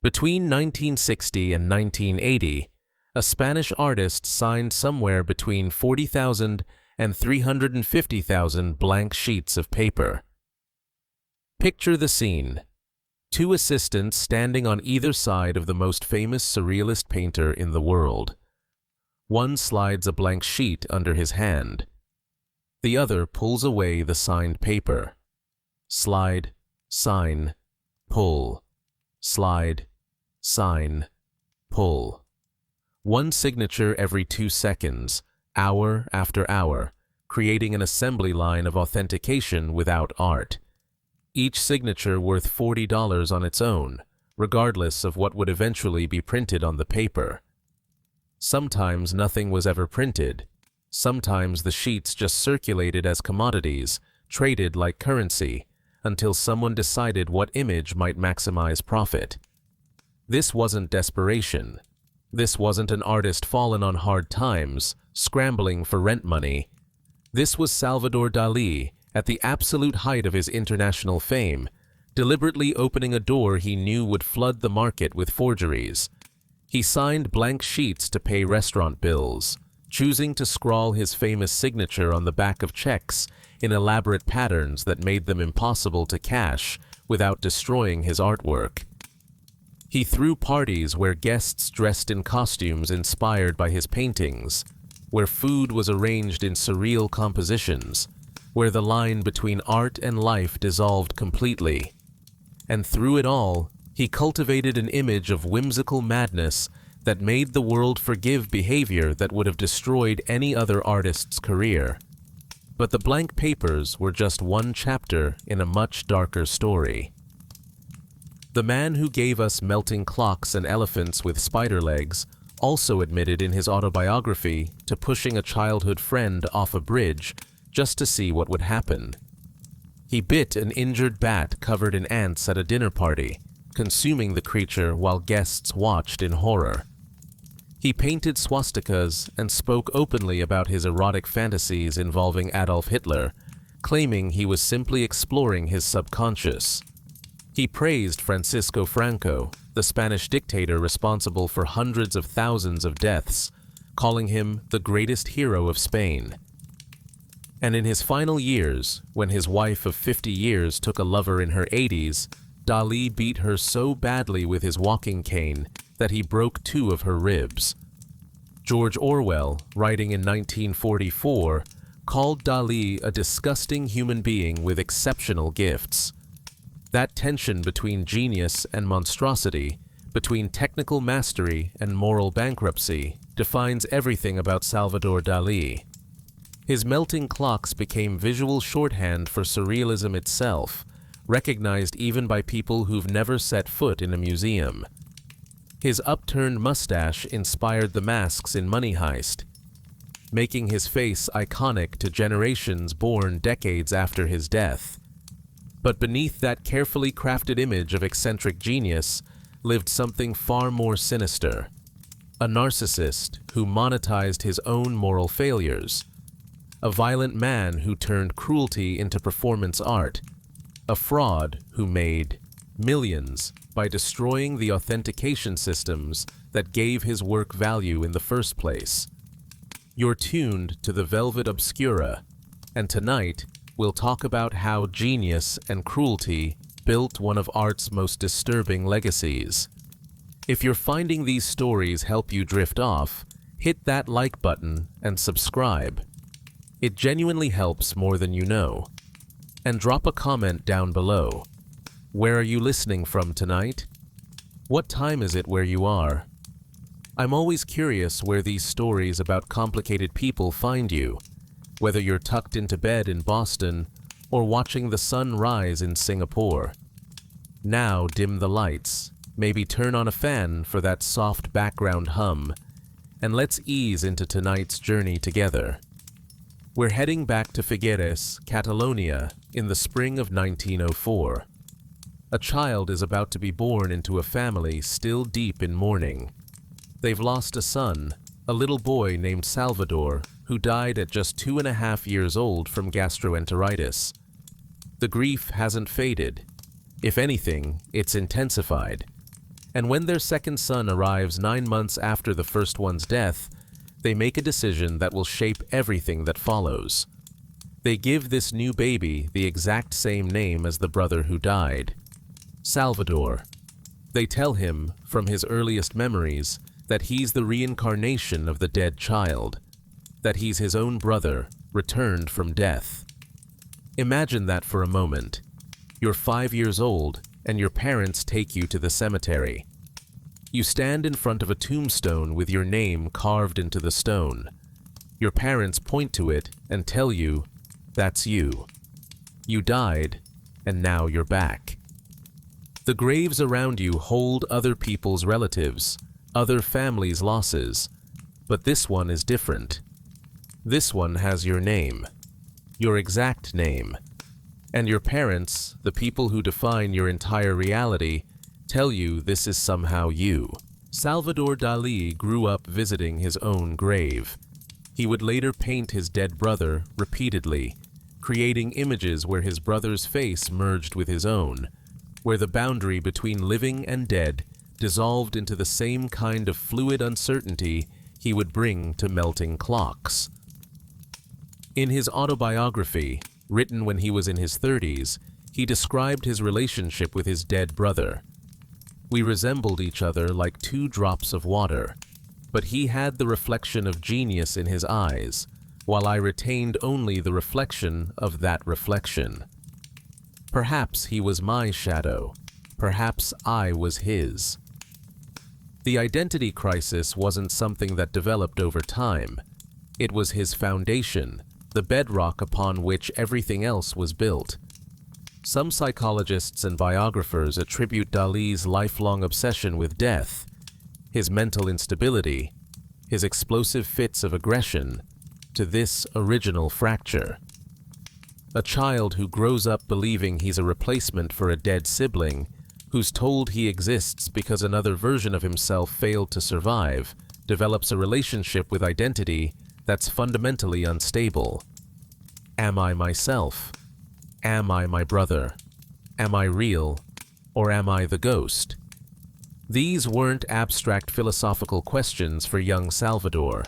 Between 1960 and 1980, a Spanish artist signed somewhere between 40,000 and 350,000 blank sheets of paper. Picture the scene. Two assistants standing on either side of the most famous surrealist painter in the world. One slides a blank sheet under his hand. The other pulls away the signed paper. Slide, sign, pull. Slide, sign, pull. One signature every 2 seconds, hour after hour, creating an assembly line of authentication without art. Each signature worth $40 on its own, regardless of what would eventually be printed on the paper. Sometimes nothing was ever printed. Sometimes the sheets just circulated as commodities, traded like currency, until someone decided what image might maximize profit. This wasn't desperation. This wasn't an artist fallen on hard times, scrambling for rent money. This was Salvador Dali, at the absolute height of his international fame, deliberately opening a door he knew would flood the market with forgeries. He signed blank sheets to pay restaurant bills, choosing to scrawl his famous signature on the back of checks in elaborate patterns that made them impossible to cash without destroying his artwork. He threw parties where guests dressed in costumes inspired by his paintings, where food was arranged in surreal compositions, where the line between art and life dissolved completely. And through it all, he cultivated an image of whimsical madness that made the world forgive behavior that would have destroyed any other artist's career. But the blank papers were just one chapter in a much darker story. The man who gave us melting clocks and elephants with spider legs also admitted in his autobiography to pushing a childhood friend off a bridge just to see what would happen. He bit an injured bat covered in ants at a dinner party, consuming the creature while guests watched in horror. He painted swastikas and spoke openly about his erotic fantasies involving Adolf Hitler, claiming he was simply exploring his subconscious. He praised Francisco Franco, the Spanish dictator responsible for hundreds of thousands of deaths, calling him the greatest hero of Spain. And in his final years, when his wife of 50 years took a lover in her 80s, Dali beat her so badly with his walking cane that he broke 2 of her ribs. George Orwell, writing in 1944, called Dali a disgusting human being with exceptional gifts. That tension between genius and monstrosity, between technical mastery and moral bankruptcy, defines everything about Salvador Dali. His melting clocks became visual shorthand for surrealism itself, recognized even by people who've never set foot in a museum. His upturned mustache inspired the masks in Money Heist, making his face iconic to generations born decades after his death. But beneath that carefully crafted image of eccentric genius lived something far more sinister. A narcissist who monetized his own moral failures. A violent man who turned cruelty into performance art. A fraud who made millions by destroying the authentication systems that gave his work value in the first place. You're tuned to the Velvet Obscura, and tonight we'll talk about how genius and cruelty built one of art's most disturbing legacies. If you're finding these stories help you drift off, hit that like button and subscribe. It genuinely helps more than you know. And drop a comment down below. Where are you listening from tonight? What time is it where you are? I'm always curious where these stories about complicated people find you, whether you're tucked into bed in Boston or watching the sun rise in Singapore. Now dim the lights, maybe turn on a fan for that soft background hum, and let's ease into tonight's journey together. We're heading back to Figueres, Catalonia, in the spring of 1904. A child is about to be born into a family still deep in mourning. They've lost a son, a little boy named Salvador, who died at just 2.5 years old from gastroenteritis. The grief hasn't faded. If anything, it's intensified. And when their second son arrives 9 months after the first one's death, they make a decision that will shape everything that follows. They give this new baby the exact same name as the brother who died, Salvador. They tell him, from his earliest memories, that he's the reincarnation of the dead child, that he's his own brother, returned from death. Imagine that for a moment. You're 5 years old, and your parents take you to the cemetery. You stand in front of a tombstone with your name carved into the stone. Your parents point to it and tell you, that's you. You died, and now you're back. The graves around you hold other people's relatives, other families' losses, but this one is different. This one has your name, your exact name, and your parents, the people who define your entire reality, tell you this is somehow you. Salvador Dali grew up visiting his own grave. He would later paint his dead brother repeatedly, creating images where his brother's face merged with his own, where the boundary between living and dead dissolved into the same kind of fluid uncertainty he would bring to melting clocks. In his autobiography, written when he was in his 30s, he described his relationship with his dead brother. We resembled each other like 2 drops of water, but he had the reflection of genius in his eyes, while I retained only the reflection of that reflection. Perhaps he was my shadow, perhaps I was his. The identity crisis wasn't something that developed over time. It was his foundation, the bedrock upon which everything else was built. Some psychologists and biographers attribute Dali's lifelong obsession with death, his mental instability, his explosive fits of aggression, to this original fracture. A child who grows up believing he's a replacement for a dead sibling, who's told he exists because another version of himself failed to survive, develops a relationship with identity that's fundamentally unstable. Am I myself? Am I my brother? Am I real? Or am I the ghost? These weren't abstract philosophical questions for young Salvador.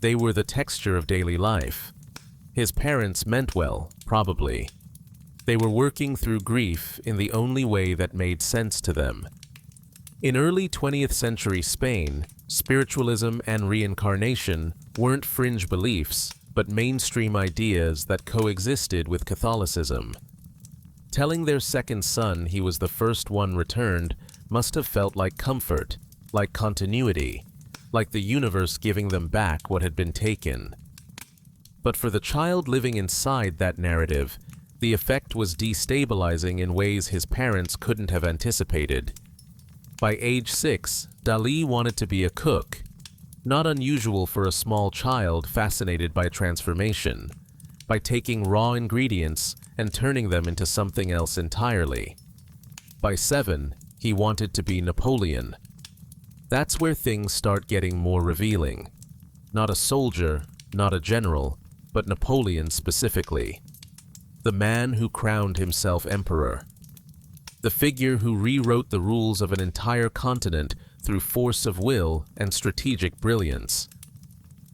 They were the texture of daily life. His parents meant well, probably. They were working through grief in the only way that made sense to them. In early 20th century Spain, spiritualism and reincarnation weren't fringe beliefs, but mainstream ideas that coexisted with Catholicism. Telling their second son he was the first one returned must have felt like comfort, like continuity, like the universe giving them back what had been taken. But for the child living inside that narrative, the effect was destabilizing in ways his parents couldn't have anticipated. By age 6, Dali wanted to be a cook, not unusual for a small child fascinated by transformation, by taking raw ingredients and turning them into something else entirely. By 7, he wanted to be Napoleon. That's where things start getting more revealing. Not a soldier, not a general, but Napoleon specifically. The man who crowned himself emperor. The figure who rewrote the rules of an entire continent through force of will and strategic brilliance.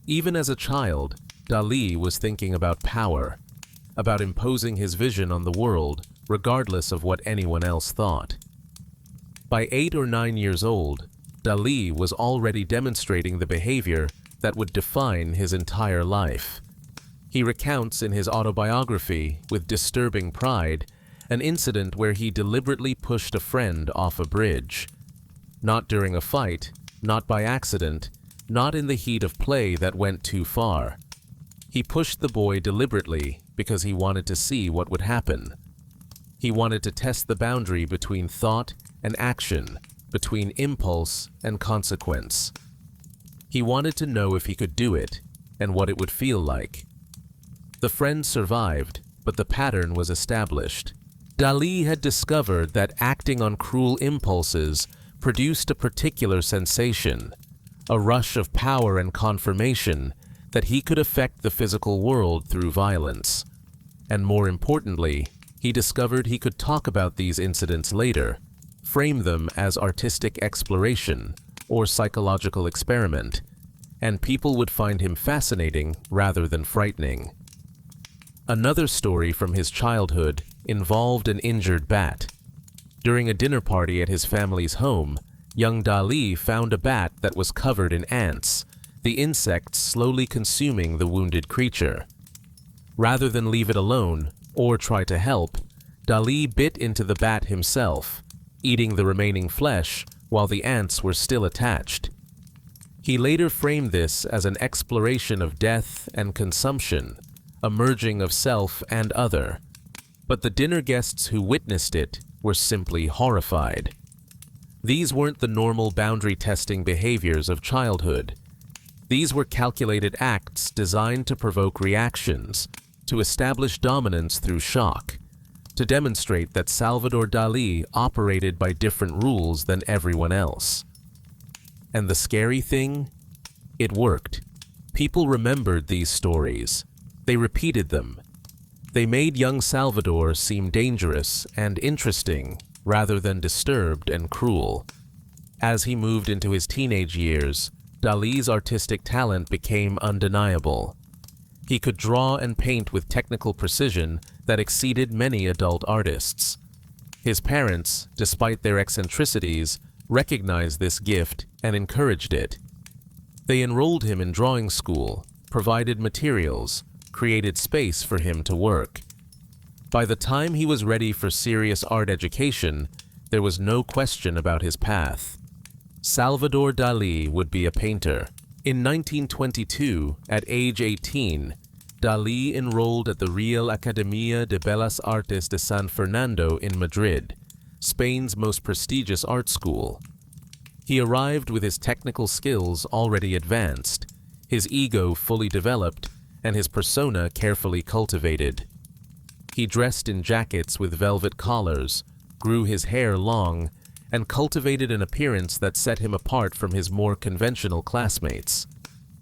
Even as a child, Dali was thinking about power, about imposing his vision on the world, regardless of what anyone else thought. By 8 or 9 years old, Dali was already demonstrating the behavior that would define his entire life. He recounts in his autobiography, with disturbing pride, an incident where he deliberately pushed a friend off a bridge. Not during a fight, not by accident, not in the heat of play that went too far. He pushed the boy deliberately because he wanted to see what would happen. He wanted to test the boundary between thought and action, between impulse and consequence. He wanted to know if he could do it, and what it would feel like. The friend survived, but the pattern was established. Dali had discovered that acting on cruel impulses produced a particular sensation, a rush of power and confirmation that he could affect the physical world through violence. And more importantly, he discovered he could talk about these incidents later, frame them as artistic exploration or psychological experiment, and people would find him fascinating rather than frightening. Another story from his childhood involved an injured bat. During a dinner party at his family's home, young Dali found a bat that was covered in ants, the insects slowly consuming the wounded creature. Rather than leave it alone or try to help, Dali bit into the bat himself, eating the remaining flesh while the ants were still attached. He later framed this as an exploration of death and consumption, a merging of self and other. But the dinner guests who witnessed it were simply horrified. These weren't the normal boundary-testing behaviors of childhood. These were calculated acts designed to provoke reactions, to establish dominance through shock, to demonstrate that Salvador Dali operated by different rules than everyone else. And the scary thing? It worked. People remembered these stories. They repeated them. They made young Salvador seem dangerous and interesting rather than disturbed and cruel. As he moved into his teenage years, Dali's artistic talent became undeniable. He could draw and paint with technical precision that exceeded many adult artists. His parents, despite their eccentricities, recognized this gift and encouraged it. They enrolled him in drawing school, provided materials, created space for him to work. By the time he was ready for serious art education, there was no question about his path. Salvador Dali would be a painter. In 1922, at age 18, Dali enrolled at the Real Academia de Bellas Artes de San Fernando in Madrid, Spain's most prestigious art school. He arrived with his technical skills already advanced, his ego fully developed, and his persona carefully cultivated. He dressed in jackets with velvet collars, grew his hair long, and cultivated an appearance that set him apart from his more conventional classmates.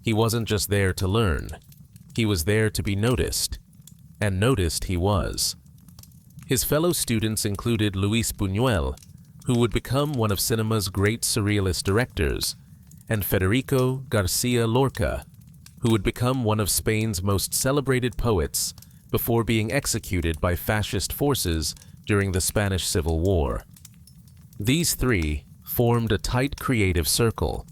He wasn't just there to learn. He was there to be noticed. And noticed he was. His fellow students included Luis Buñuel, who would become one of cinema's great surrealist directors, and Federico Garcia Lorca, who would become one of Spain's most celebrated poets before being executed by fascist forces during the Spanish Civil War. These three formed a tight creative circle,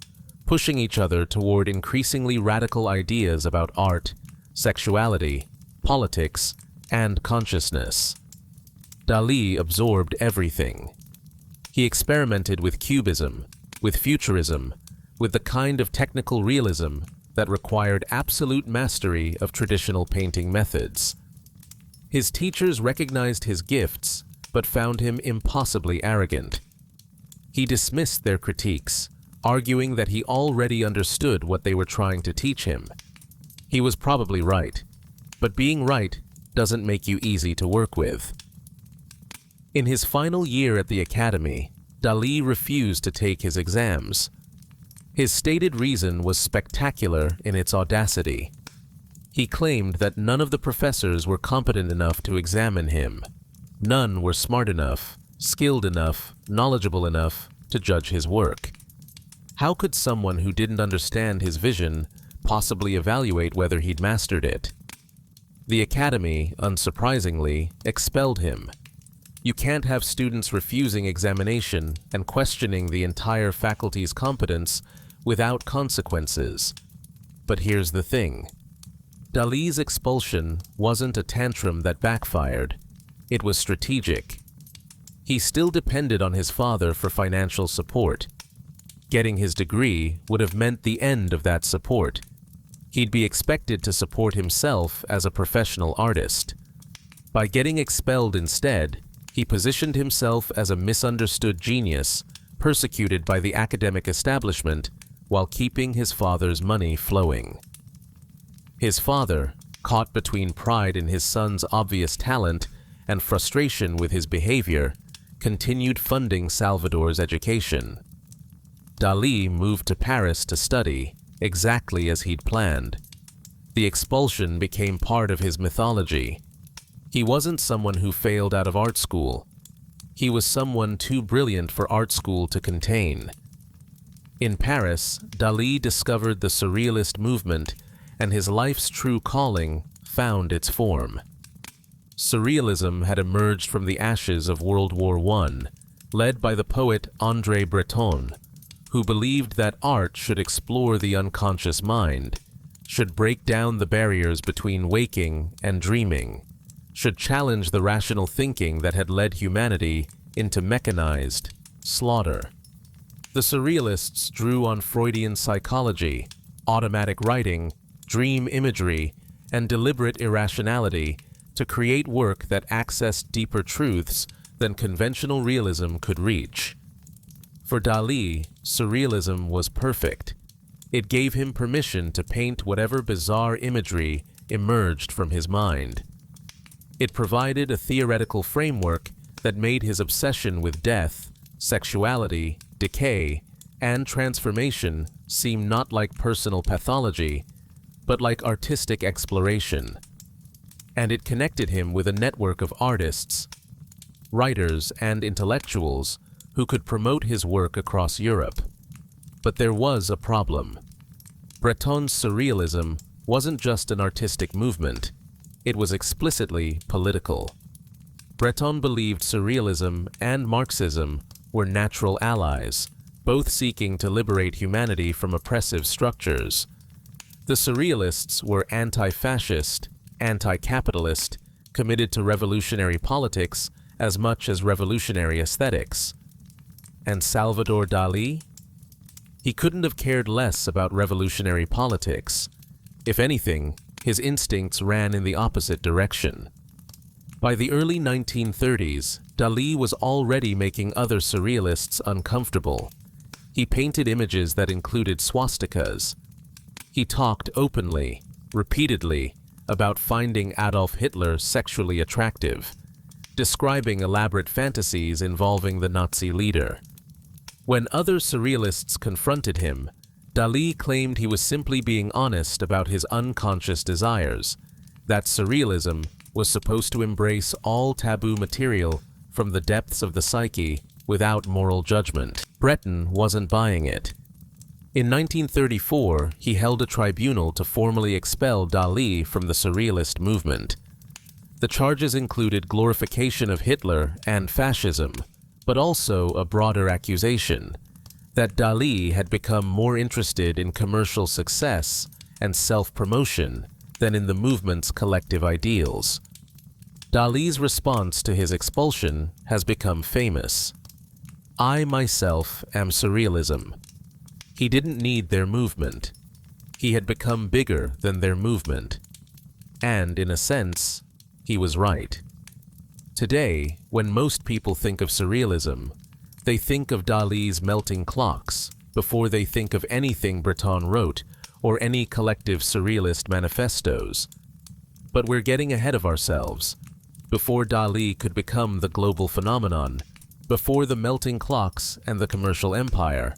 pushing each other toward increasingly radical ideas about art, sexuality, politics, and consciousness. Dali absorbed everything. He experimented with cubism, with futurism, with the kind of technical realism that required absolute mastery of traditional painting methods. His teachers recognized his gifts, but found him impossibly arrogant. He dismissed their critiques, arguing that he already understood what they were trying to teach him. He was probably right, but being right doesn't make you easy to work with. In his final year at the academy, Dali refused to take his exams. His stated reason was spectacular in its audacity. He claimed that none of the professors were competent enough to examine him. None were smart enough, skilled enough, knowledgeable enough to judge his work. How could someone who didn't understand his vision possibly evaluate whether he'd mastered it? The academy, unsurprisingly, expelled him. You can't have students refusing examination and questioning the entire faculty's competence without consequences. But here's the thing. Dali's expulsion wasn't a tantrum that backfired. It was strategic. He still depended on his father for financial support. Getting his degree would have meant the end of that support. He'd be expected to support himself as a professional artist. By getting expelled instead, he positioned himself as a misunderstood genius, persecuted by the academic establishment, while keeping his father's money flowing. His father, caught between pride in his son's obvious talent and frustration with his behavior, continued funding Salvador's education. Dali moved to Paris to study, exactly as he'd planned. The expulsion became part of his mythology. He wasn't someone who failed out of art school. he was someone too brilliant for art school to contain. In Paris, Dali discovered the surrealist movement, and his life's true calling found its form. Surrealism had emerged from the ashes of World War I, led by the poet André Breton, who believed that art should explore the unconscious mind, should break down the barriers between waking and dreaming, should challenge the rational thinking that had led humanity into mechanized slaughter. The surrealists drew on Freudian psychology, automatic writing, dream imagery, and deliberate irrationality to create work that accessed deeper truths than conventional realism could reach. For Dali, surrealism was perfect. It gave him permission to paint whatever bizarre imagery emerged from his mind. It provided a theoretical framework that made his obsession with death, sexuality, decay, and transformation seem not like personal pathology, but like artistic exploration. And it connected him with a network of artists, writers, and intellectuals who could promote his work across Europe. But there was a problem. Breton's surrealism wasn't just an artistic movement, it was explicitly political. Breton believed surrealism and Marxism were natural allies, both seeking to liberate humanity from oppressive structures. The surrealists were anti-fascist, anti-capitalist, committed to revolutionary politics as much as revolutionary aesthetics. And Salvador Dali? He couldn't have cared less about revolutionary politics. If anything, his instincts ran in the opposite direction. By the early 1930s, Dali was already making other surrealists uncomfortable. He painted images that included swastikas. He talked openly, repeatedly, about finding Adolf Hitler sexually attractive, describing elaborate fantasies involving the Nazi leader. When other surrealists confronted him, Dali claimed he was simply being honest about his unconscious desires, that surrealism was supposed to embrace all taboo material from the depths of the psyche without moral judgment. Breton wasn't buying it. In 1934, he held a tribunal to formally expel Dali from the surrealist movement. The charges included glorification of Hitler and fascism, but also a broader accusation that Dali had become more interested in commercial success and self-promotion than in the movement's collective ideals. Dali's response to his expulsion has become famous. "I myself am surrealism." He didn't need their movement. He had become bigger than their movement. And, in a sense, he was right. Today, when most people think of surrealism, they think of Dali's melting clocks before they think of anything Breton wrote or any collective surrealist manifestos. But we're getting ahead of ourselves. Before Dali could become the global phenomenon, before the melting clocks and the commercial empire,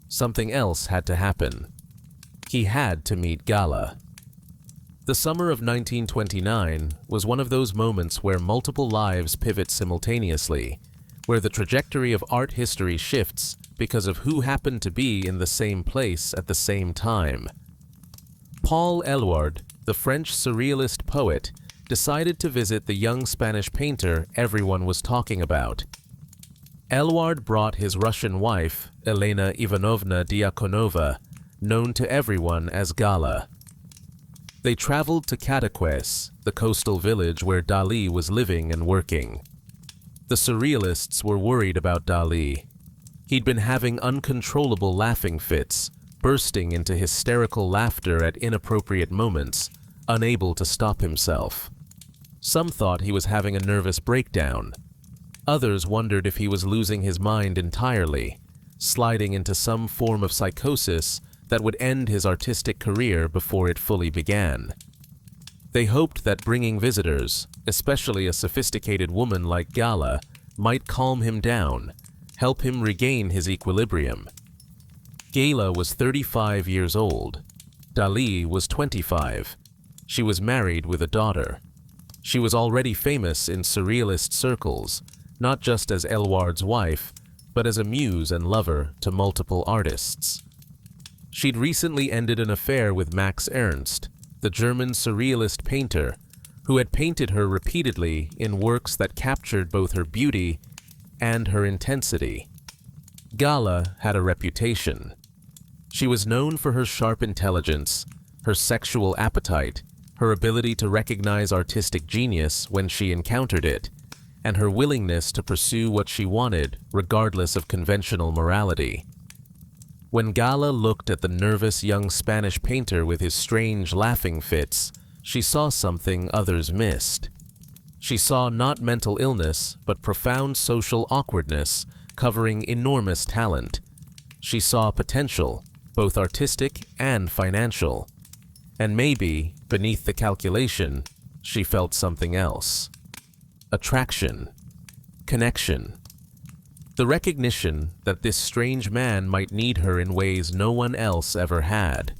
something else had to happen. He had to meet Gala. The summer of 1929 was one of those moments where multiple lives pivot simultaneously, where the trajectory of art history shifts because of who happened to be in the same place at the same time. Paul Eluard, the French surrealist poet, decided to visit the young Spanish painter everyone was talking about. Eluard brought his Russian wife, Elena Ivanovna Diakonova, known to everyone as Gala. They traveled to Cadaqués, the coastal village where Dali was living and working. The surrealists were worried about Dali. He'd been having uncontrollable laughing fits, bursting into hysterical laughter at inappropriate moments, unable to stop himself. Some thought he was having a nervous breakdown. Others wondered if he was losing his mind entirely, sliding into some form of psychosis that would end his artistic career before it fully began. They hoped that bringing visitors, especially a sophisticated woman like Gala, might calm him down, help him regain his equilibrium. Gala was 35 years old. Dali was 25. She was married with a daughter. She was already famous in surrealist circles, not just as Elward's wife, but as a muse and lover to multiple artists. She'd recently ended an affair with Max Ernst, the German surrealist painter, who had painted her repeatedly in works that captured both her beauty and her intensity. Gala had a reputation. She was known for her sharp intelligence, her sexual appetite, her ability to recognize artistic genius when she encountered it, and her willingness to pursue what she wanted regardless of conventional morality. When Gala looked at the nervous young Spanish painter with his strange laughing fits, she saw something others missed. She saw not mental illness, but profound social awkwardness covering enormous talent. She saw potential, both artistic and financial. And maybe, beneath the calculation, she felt something else. Attraction. Connection. The recognition that this strange man might need her in ways no one else ever had.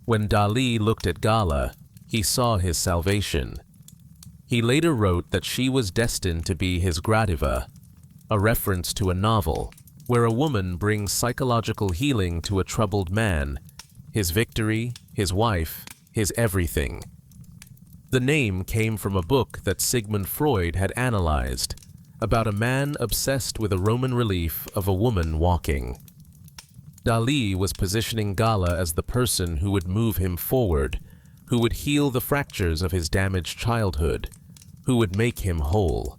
When Dali looked at Gala, he saw his salvation. He later wrote that she was destined to be his gradiva, a reference to a novel where a woman brings psychological healing to a troubled man, his victory, his wife, his everything. The name came from a book that Sigmund Freud had analyzed, about a man obsessed with a Roman relief of a woman walking. Dali was positioning Gala as the person who would move him forward, who would heal the fractures of his damaged childhood, who would make him whole.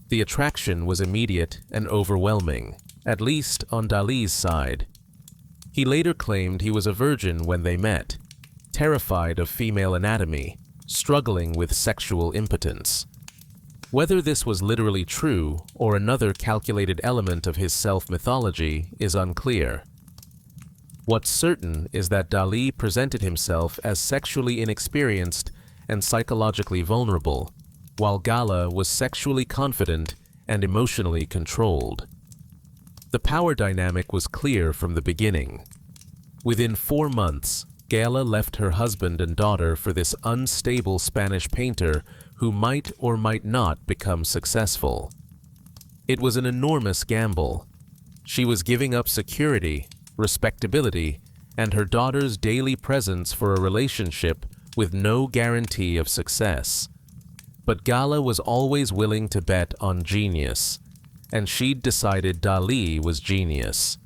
The attraction was immediate and overwhelming, at least on Dali's side. He later claimed he was a virgin when they met, terrified of female anatomy, struggling with sexual impotence. Whether this was literally true or another calculated element of his self-mythology is unclear. What's certain is that Dali presented himself as sexually inexperienced and psychologically vulnerable, while Gala was sexually confident and emotionally controlled. The power dynamic was clear from the beginning. Within 4 months, Gala left her husband and daughter for this unstable Spanish painter who might or might not become successful. It was an enormous gamble. She was giving up security, respectability, and her daughter's daily presence for a relationship with no guarantee of success. But Gala was always willing to bet on genius, and she'd decided Dali was genius.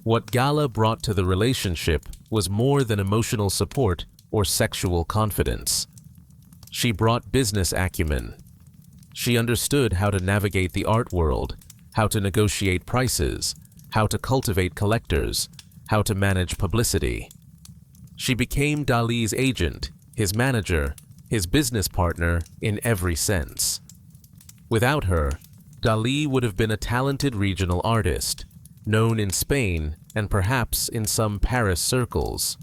What Gala brought to the relationship was more than emotional support or sexual confidence. She brought business acumen. She understood how to navigate the art world, how to negotiate prices, how to cultivate collectors, how to manage publicity. She became Dali's agent, his manager, his business partner in every sense. Without her, Dali would have been a talented regional artist, known in Spain and perhaps in some Paris circles.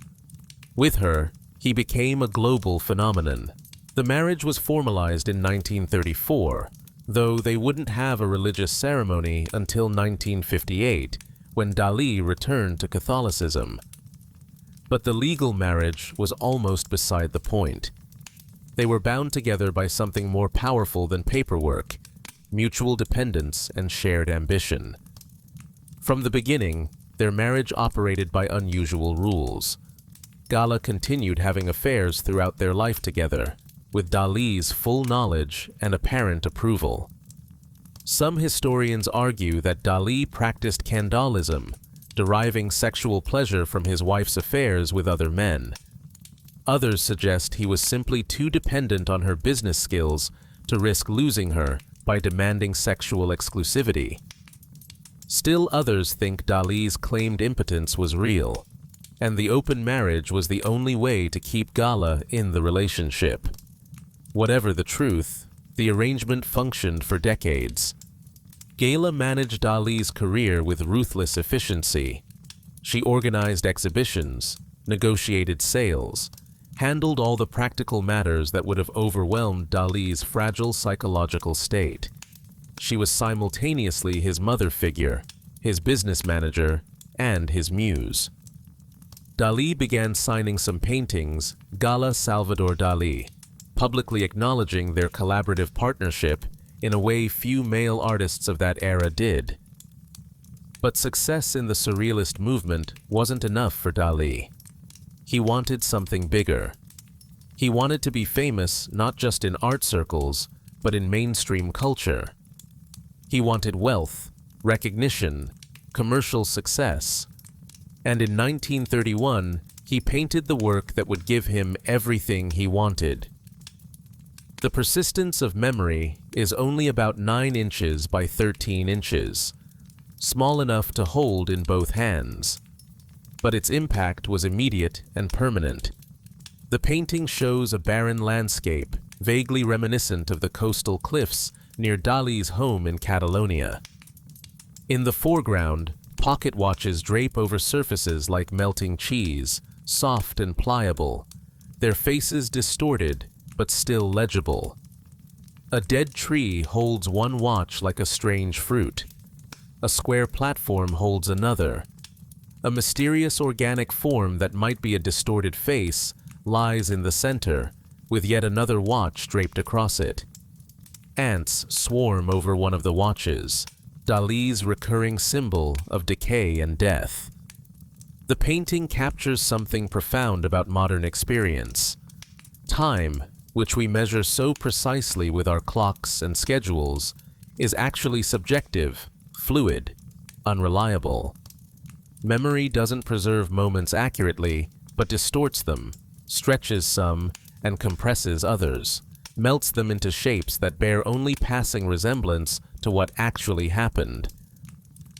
With her, he became a global phenomenon. The marriage was formalized in 1934, though they wouldn't have a religious ceremony until 1958, when Dali returned to Catholicism. But the legal marriage was almost beside the point. They were bound together by something more powerful than paperwork, mutual dependence and shared ambition. From the beginning, their marriage operated by unusual rules. Gala continued having affairs throughout their life together, with Dali's full knowledge and apparent approval. Some historians argue that Dali practiced candalism, deriving sexual pleasure from his wife's affairs with other men. Others suggest he was simply too dependent on her business skills to risk losing her by demanding sexual exclusivity. Still others think Dali's claimed impotence was real, and the open marriage was the only way to keep Gala in the relationship. Whatever the truth, the arrangement functioned for decades. Gala managed Dali's career with ruthless efficiency. She organized exhibitions, negotiated sales, handled all the practical matters that would have overwhelmed Dali's fragile psychological state. She was simultaneously his mother figure, his business manager, and his muse. Dali began signing some paintings, Gala Salvador Dali, publicly acknowledging their collaborative partnership in a way few male artists of that era did. But success in the surrealist movement wasn't enough for Dali. He wanted something bigger. He wanted to be famous not just in art circles, but in mainstream culture. He wanted wealth, recognition, commercial success. And in 1931, he painted the work that would give him everything he wanted. The persistence of memory is only about 9 inches by 13 inches, small enough to hold in both hands. But its impact was immediate and permanent. The painting shows a barren landscape, vaguely reminiscent of the coastal cliffs near Dali's home in Catalonia. In the foreground, pocket watches drape over surfaces like melting cheese, soft and pliable, their faces distorted but still legible. A dead tree holds one watch like a strange fruit. A square platform holds another. A mysterious organic form that might be a distorted face lies in the center, with yet another watch draped across it. Ants swarm over one of the watches, Dali's recurring symbol of decay and death. The painting captures something profound about modern experience. Time, which we measure so precisely with our clocks and schedules, is actually subjective, fluid, unreliable. Memory doesn't preserve moments accurately, but distorts them, stretches some, and compresses others, melts them into shapes that bear only passing resemblance to what actually happened.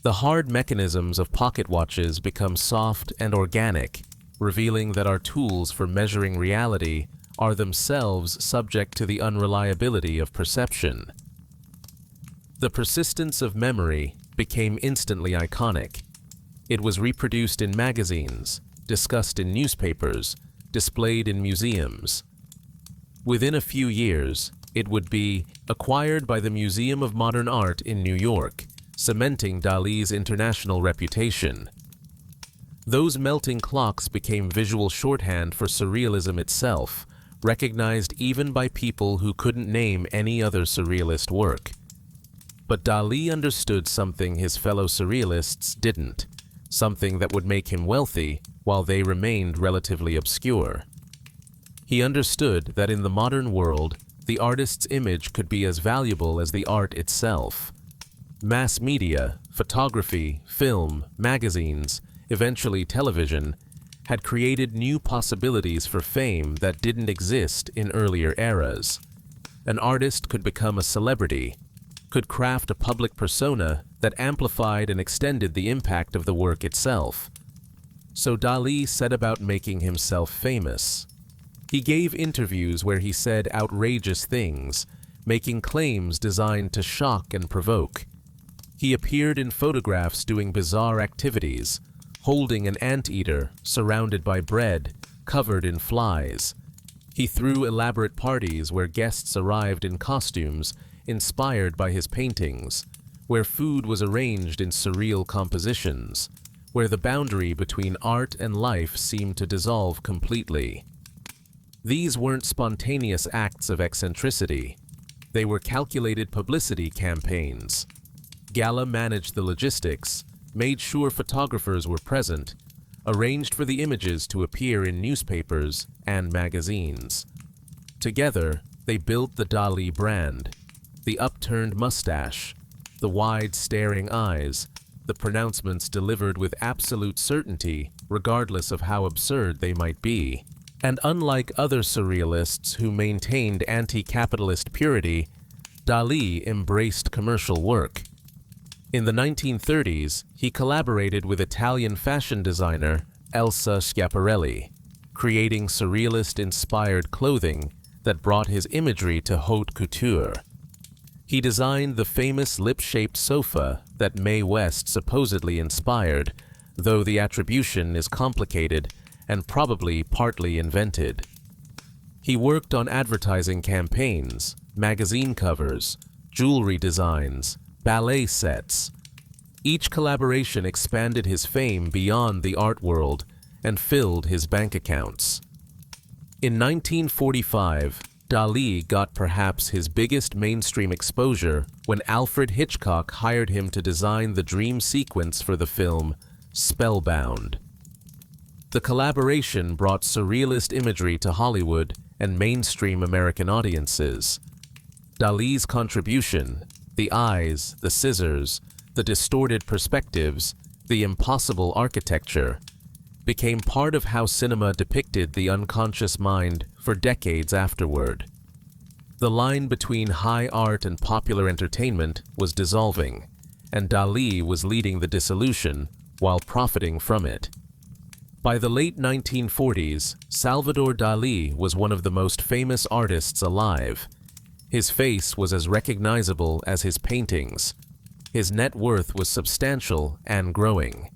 The hard mechanisms of pocket watches become soft and organic, revealing that our tools for measuring reality are themselves subject to the unreliability of perception. The persistence of memory became instantly iconic. It was reproduced in magazines, discussed in newspapers, displayed in museums. Within a few years, it would be acquired by the Museum of Modern Art in New York, cementing Dali's international reputation. Those melting clocks became visual shorthand for surrealism itself, recognized even by people who couldn't name any other surrealist work. But Dali understood something his fellow surrealists didn't, something that would make him wealthy while they remained relatively obscure. He understood that in the modern world, the artist's image could be as valuable as the art itself. Mass media, photography, film, magazines, eventually television, had created new possibilities for fame that didn't exist in earlier eras. An artist could become a celebrity, could craft a public persona that amplified and extended the impact of the work itself. So Dali set about making himself famous. He gave interviews where he said outrageous things, making claims designed to shock and provoke. He appeared in photographs doing bizarre activities, holding an anteater surrounded by bread, covered in flies. He threw elaborate parties where guests arrived in costumes inspired by his paintings, where food was arranged in surreal compositions, where the boundary between art and life seemed to dissolve completely. These weren't spontaneous acts of eccentricity. They were calculated publicity campaigns. Gala managed the logistics, made sure photographers were present, arranged for the images to appear in newspapers and magazines. Together, they built the Dali brand, the upturned mustache, the wide staring eyes, the pronouncements delivered with absolute certainty, regardless of how absurd they might be. And unlike other surrealists who maintained anti-capitalist purity, Dali embraced commercial work. In the 1930s, he collaborated with Italian fashion designer Elsa Schiaparelli, creating surrealist-inspired clothing that brought his imagery to haute couture. He designed the famous lip-shaped sofa that Mae West supposedly inspired, though the attribution is complicated and probably partly invented. He worked on advertising campaigns, magazine covers, jewelry designs, ballet sets. Each collaboration expanded his fame beyond the art world and filled his bank accounts. In 1945, Dali got perhaps his biggest mainstream exposure when Alfred Hitchcock hired him to design the dream sequence for the film Spellbound. The collaboration brought surrealist imagery to Hollywood and mainstream American audiences. Dali's contribution, the eyes, the scissors, the distorted perspectives, the impossible architecture, became part of how cinema depicted the unconscious mind for decades afterward. The line between high art and popular entertainment was dissolving, and Dali was leading the dissolution while profiting from it. By the late 1940s, Salvador Dali was one of the most famous artists alive. His face was as recognizable as his paintings. His net worth was substantial and growing.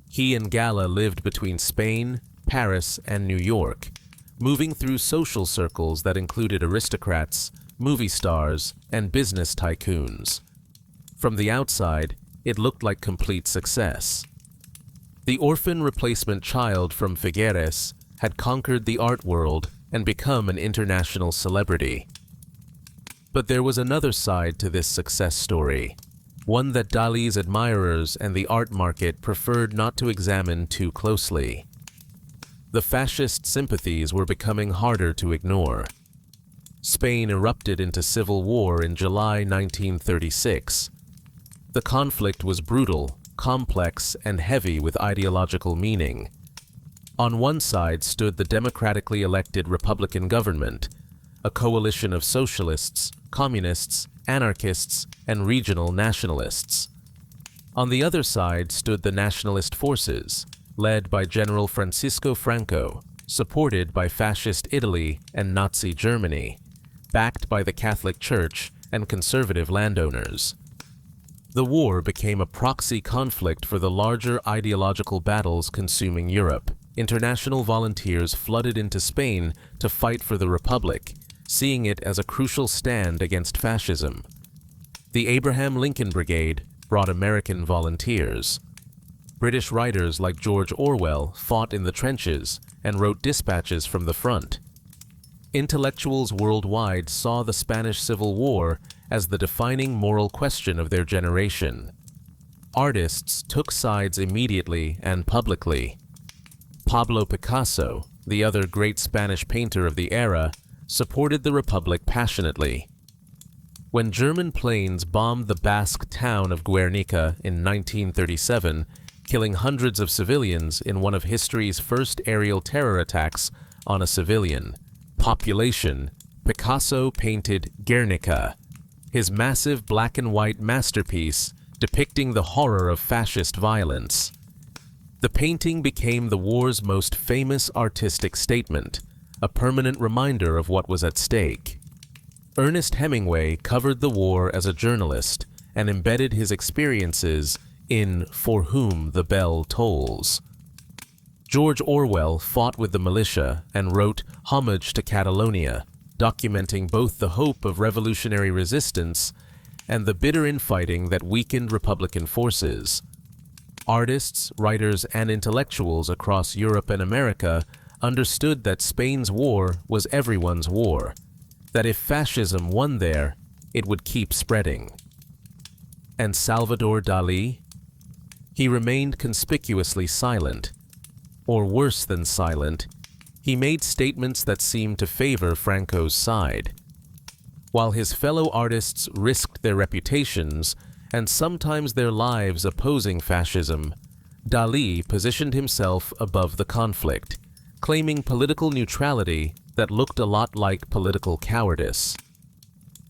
He and Gala lived between Spain, Paris, and New York, moving through social circles that included aristocrats, movie stars, and business tycoons. From the outside, it looked like complete success. The orphan replacement child from Figueres had conquered the art world and become an international celebrity. But there was another side to this success story, one that Dali's admirers and the art market preferred not to examine too closely. The fascist sympathies were becoming harder to ignore. Spain erupted into civil war in July 1936. The conflict was brutal, complex, and heavy with ideological meaning. On one side stood the democratically elected Republican government, a coalition of socialists, communists, anarchists, and regional nationalists. On the other side stood the nationalist forces, led by General Francisco Franco, supported by Fascist Italy and Nazi Germany, backed by the Catholic Church and conservative landowners. The war became a proxy conflict for the larger ideological battles consuming Europe. International volunteers flooded into Spain to fight for the Republic, seeing it as a crucial stand against fascism. The Abraham Lincoln Brigade brought American volunteers. British writers like George Orwell fought in the trenches and wrote dispatches from the front. Intellectuals worldwide saw the Spanish Civil War as the defining moral question of their generation. Artists took sides immediately and publicly. Pablo Picasso, the other great Spanish painter of the era, supported the Republic passionately. When German planes bombed the Basque town of Guernica in 1937, killing hundreds of civilians in one of history's first aerial terror attacks on a civilian population, Picasso painted Guernica, his massive black and white masterpiece depicting the horror of fascist violence. The painting became the war's most famous artistic statement, a permanent reminder of what was at stake. Ernest Hemingway covered the war as a journalist and embedded his experiences in For Whom the Bell Tolls. George Orwell fought with the militia and wrote Homage to Catalonia, documenting both the hope of revolutionary resistance and the bitter infighting that weakened Republican forces. Artists, writers, and intellectuals across Europe and America understood that Spain's war was everyone's war, that if fascism won there, it would keep spreading. And Salvador Dali? He remained conspicuously silent, or worse than silent, he made statements that seemed to favor Franco's side. While his fellow artists risked their reputations and sometimes their lives opposing fascism, Dali positioned himself above the conflict, claiming political neutrality that looked a lot like political cowardice.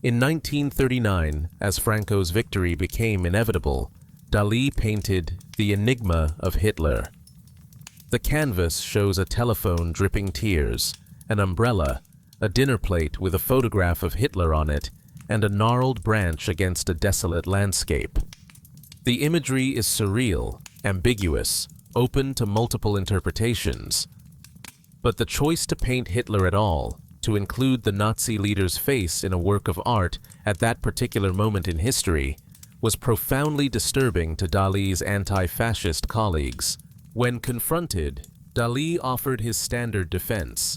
In 1939, as Franco's victory became inevitable, Dali painted The Enigma of Hitler. The canvas shows a telephone dripping tears, an umbrella, a dinner plate with a photograph of Hitler on it, and a gnarled branch against a desolate landscape. The imagery is surreal, ambiguous, open to multiple interpretations. But the choice to paint Hitler at all, to include the Nazi leader's face in a work of art at that particular moment in history, was profoundly disturbing to Dali's anti-fascist colleagues. When confronted, Dali offered his standard defense.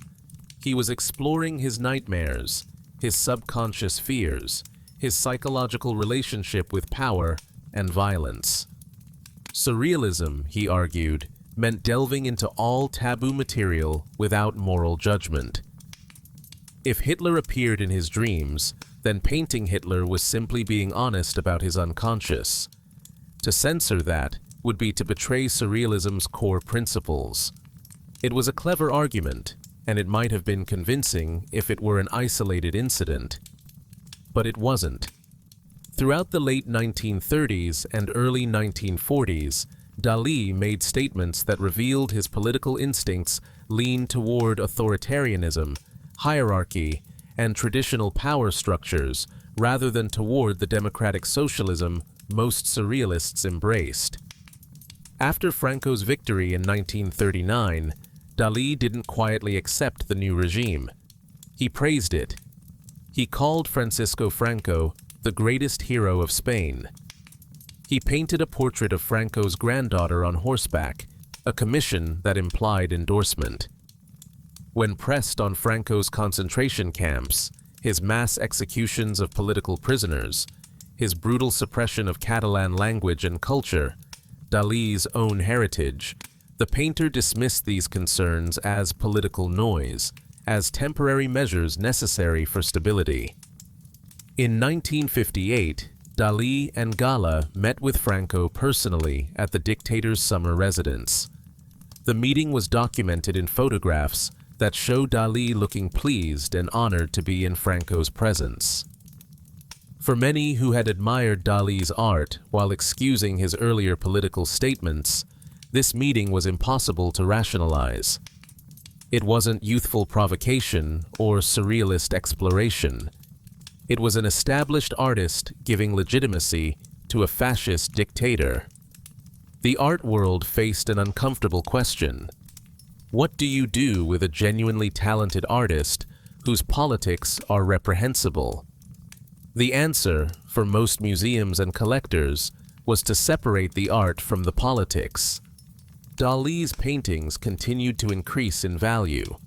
He was exploring his nightmares, his subconscious fears, his psychological relationship with power and violence. Surrealism, he argued, meant delving into all taboo material without moral judgment. If Hitler appeared in his dreams, then painting Hitler was simply being honest about his unconscious. To censor that would be to betray surrealism's core principles. It was a clever argument, and it might have been convincing if it were an isolated incident. But it wasn't. Throughout the late 1930s and early 1940s, Dali made statements that revealed his political instincts leaned toward authoritarianism, hierarchy, and traditional power structures rather than toward the democratic socialism most surrealists embraced. After Franco's victory in 1939, Dali didn't quietly accept the new regime. He praised it. He called Francisco Franco the greatest hero of Spain. He painted a portrait of Franco's granddaughter on horseback, a commission that implied endorsement. When pressed on Franco's concentration camps, his mass executions of political prisoners, his brutal suppression of Catalan language and culture, Dali's own heritage, the painter dismissed these concerns as political noise, as temporary measures necessary for stability. In 1958, Dali and Gala met with Franco personally at the dictator's summer residence. The meeting was documented in photographs that show Dali looking pleased and honored to be in Franco's presence. For many who had admired Dali's art while excusing his earlier political statements, this meeting was impossible to rationalize. It wasn't youthful provocation or surrealist exploration. It was an established artist giving legitimacy to a fascist dictator. The art world faced an uncomfortable question. What do you do with a genuinely talented artist whose politics are reprehensible? The answer, for most museums and collectors, was to separate the art from the politics. Dali's paintings continued to increase in value.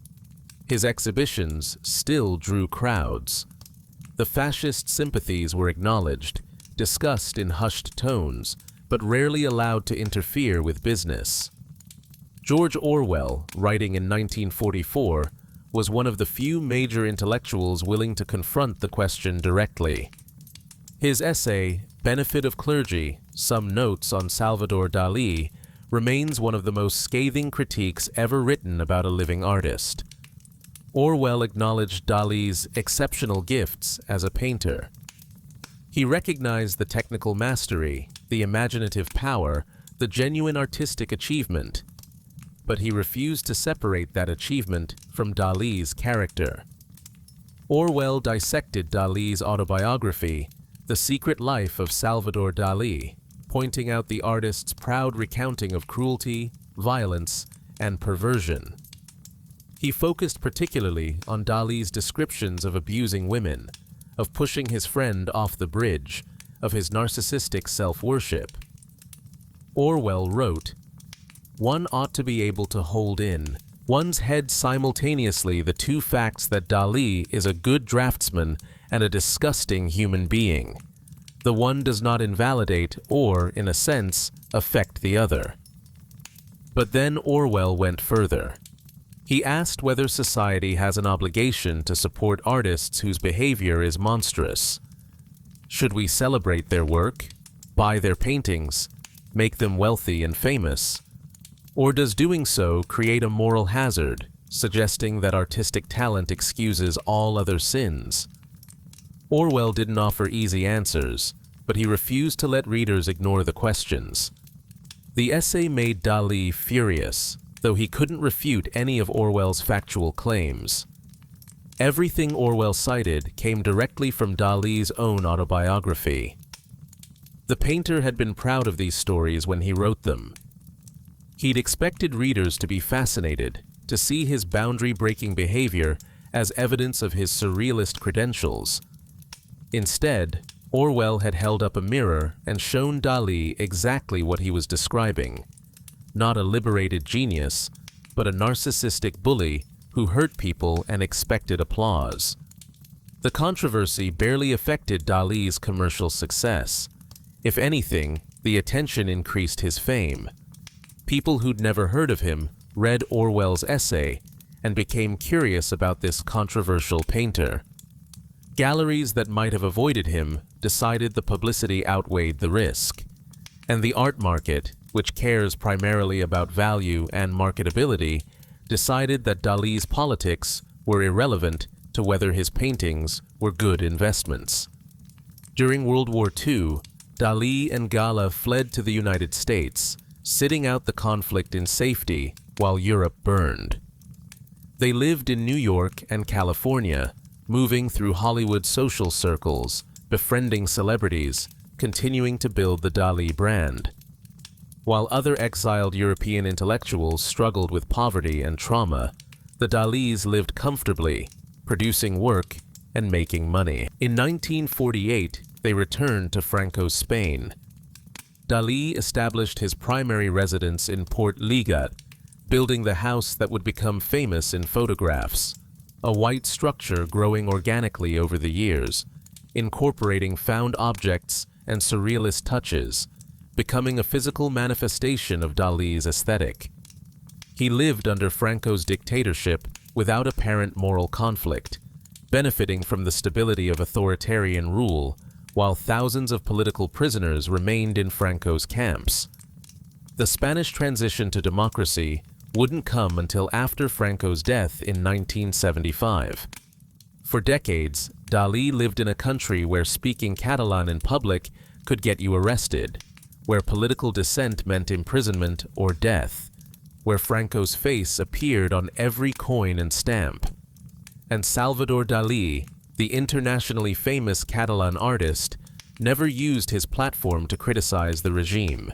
His exhibitions still drew crowds. The fascist sympathies were acknowledged, discussed in hushed tones, but rarely allowed to interfere with business. George Orwell, writing in 1944, was one of the few major intellectuals willing to confront the question directly. His essay, Benefit of Clergy: Some Notes on Salvador Dali, remains one of the most scathing critiques ever written about a living artist. Orwell acknowledged Dali's exceptional gifts as a painter. He recognized the technical mastery, the imaginative power, the genuine artistic achievement, but he refused to separate that achievement from Dali's character. Orwell dissected Dali's autobiography, The Secret Life of Salvador Dali, pointing out the artist's proud recounting of cruelty, violence, and perversion. He focused particularly on Dali's descriptions of abusing women, of pushing his friend off the bridge, of his narcissistic self-worship. Orwell wrote, "One ought to be able to hold in one's head simultaneously the two facts that Dali is a good draftsman and a disgusting human being. The one does not invalidate or, in a sense, affect the other." But then Orwell went further. He asked whether society has an obligation to support artists whose behavior is monstrous. Should we celebrate their work, buy their paintings, make them wealthy and famous? Or does doing so create a moral hazard, suggesting that artistic talent excuses all other sins? Orwell didn't offer easy answers, but he refused to let readers ignore the questions. The essay made Dali furious, though he couldn't refute any of Orwell's factual claims. Everything Orwell cited came directly from Dali's own autobiography. The painter had been proud of these stories when he wrote them. He'd expected readers to be fascinated, to see his boundary-breaking behavior as evidence of his surrealist credentials. Instead, Orwell had held up a mirror and shown Dali exactly what he was describing. Not a liberated genius, but a narcissistic bully who hurt people and expected applause. The controversy barely affected Dali's commercial success. If anything, the attention increased his fame. People who'd never heard of him read Orwell's essay and became curious about this controversial painter. Galleries that might have avoided him decided the publicity outweighed the risk. And the art market, which cares primarily about value and marketability, decided that Dali's politics were irrelevant to whether his paintings were good investments. During World War II, Dali and Gala fled to the United States, sitting out the conflict in safety while Europe burned. They lived in New York and California, moving through Hollywood social circles, befriending celebrities, continuing to build the Dali brand. While other exiled European intellectuals struggled with poverty and trauma, the Dalis lived comfortably, producing work and making money. In 1948, they returned to Franco's Spain. Dali established his primary residence in Port Ligat, building the house that would become famous in photographs, a white structure growing organically over the years, incorporating found objects and surrealist touches, becoming a physical manifestation of Dali's aesthetic. He lived under Franco's dictatorship without apparent moral conflict, benefiting from the stability of authoritarian rule, while thousands of political prisoners remained in Franco's camps. The Spanish transition to democracy wouldn't come until after Franco's death in 1975. For decades, Dali lived in a country where speaking Catalan in public could get you arrested, where political dissent meant imprisonment or death, where Franco's face appeared on every coin and stamp. And Salvador Dali, the internationally famous Catalan artist, never used his platform to criticize the regime.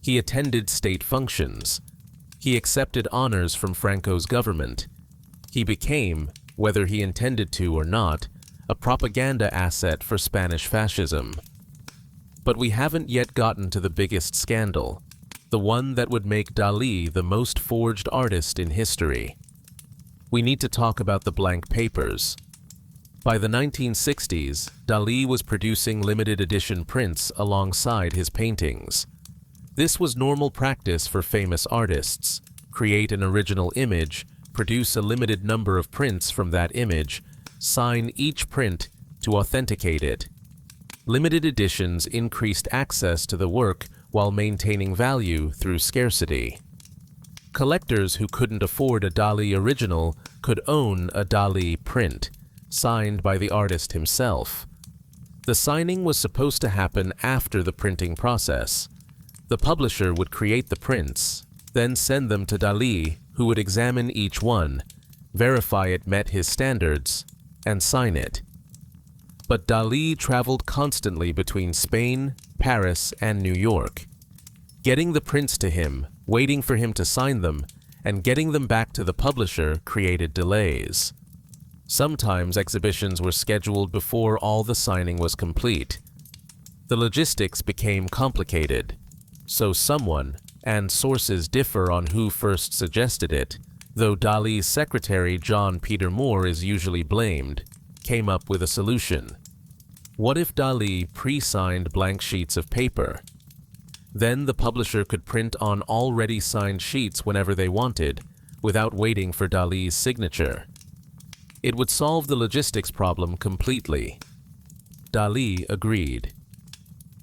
He attended state functions. He accepted honors from Franco's government. He became, whether he intended to or not, a propaganda asset for Spanish fascism. But we haven't yet gotten to the biggest scandal, the one that would make Dali the most forged artist in history. We need to talk about the blank papers. By the 1960s, Dali was producing limited edition prints alongside his paintings. This was normal practice for famous artists: create an original image, produce a limited number of prints from that image, sign each print to authenticate it. Limited editions increased access to the work while maintaining value through scarcity. Collectors who couldn't afford a Dali original could own a Dali print, signed by the artist himself. The signing was supposed to happen after the printing process. The publisher would create the prints, then send them to Dali, who would examine each one, verify it met his standards, and sign it. But Dali traveled constantly between Spain, Paris, and New York. Getting the prints to him, waiting for him to sign them, and getting them back to the publisher created delays. Sometimes exhibitions were scheduled before all the signing was complete. The logistics became complicated, so someone, and sources differ on who first suggested it, though Dali's secretary John Peter Moore is usually blamed, came up with a solution. What if Dali pre-signed blank sheets of paper? Then the publisher could print on already signed sheets whenever they wanted, without waiting for Dali's signature. It would solve the logistics problem completely. Dali agreed.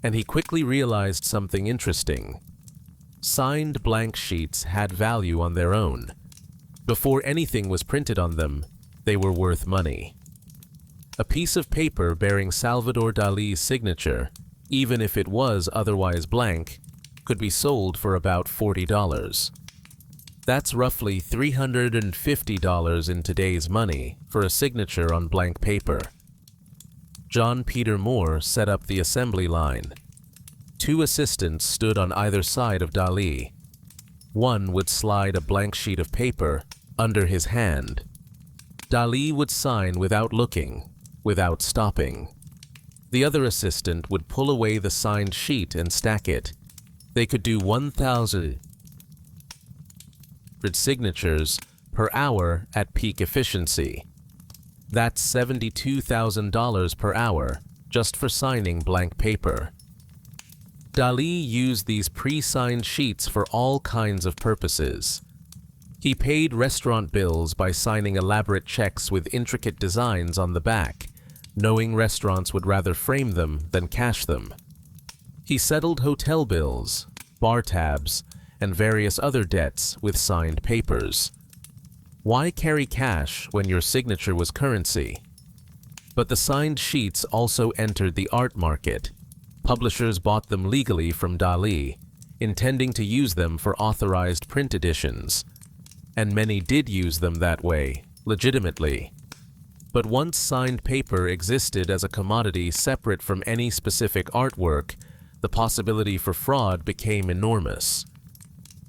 And he quickly realized something interesting. Signed blank sheets had value on their own. Before anything was printed on them, they were worth money. A piece of paper bearing Salvador Dali's signature, even if it was otherwise blank, could be sold for about $40. That's roughly $350 in today's money for a signature on blank paper. John Peter Moore set up the assembly line. 2 assistants stood on either side of Dali. One would slide a blank sheet of paper under his hand. Dali would sign without looking, without stopping. The other assistant would pull away the signed sheet and stack it. They could do 1,000 signatures per hour at peak efficiency. That's $72,000 per hour just for signing blank paper. Dali used these pre-signed sheets for all kinds of purposes. He paid restaurant bills by signing elaborate checks with intricate designs on the back, knowing restaurants would rather frame them than cash them. He settled hotel bills, bar tabs, and various other debts with signed papers. Why carry cash when your signature was currency? But the signed sheets also entered the art market. Publishers bought them legally from Dali, intending to use them for authorized print editions. And many did use them that way, legitimately. But once signed paper existed as a commodity separate from any specific artwork, the possibility for fraud became enormous.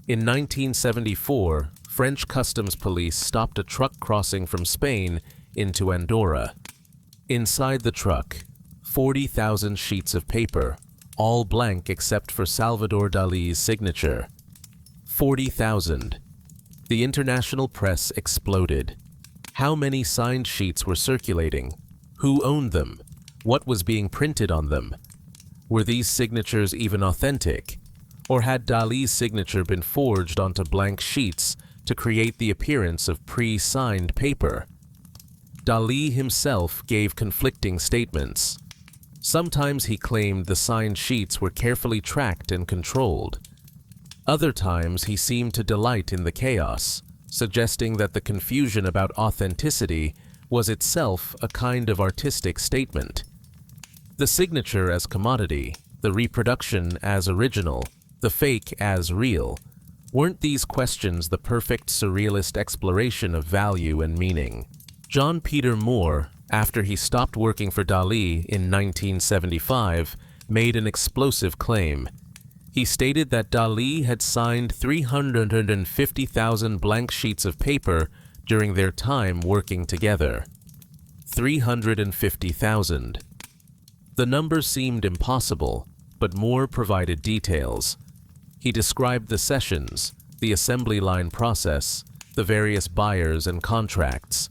In 1974, French customs police stopped a truck crossing from Spain into Andorra. Inside the truck, 40,000 sheets of paper, all blank except for Salvador Dali's signature. 40,000. The international press exploded. How many signed sheets were circulating? Who owned them? What was being printed on them? Were these signatures even authentic? Or had Dali's signature been forged onto blank sheets to create the appearance of pre-signed paper? Dali himself gave conflicting statements. Sometimes he claimed the signed sheets were carefully tracked and controlled. Other times he seemed to delight in the chaos, suggesting that the confusion about authenticity was itself a kind of artistic statement. The signature as commodity, the reproduction as original, the fake as real, weren't these questions the perfect surrealist exploration of value and meaning? John Peter Moore, after he stopped working for Dali in 1975, made an explosive claim. He stated that Dali had signed 350,000 blank sheets of paper during their time working together. 350,000. The number seemed impossible, but Moore provided details. He described the sessions, the assembly line process, the various buyers and contracts.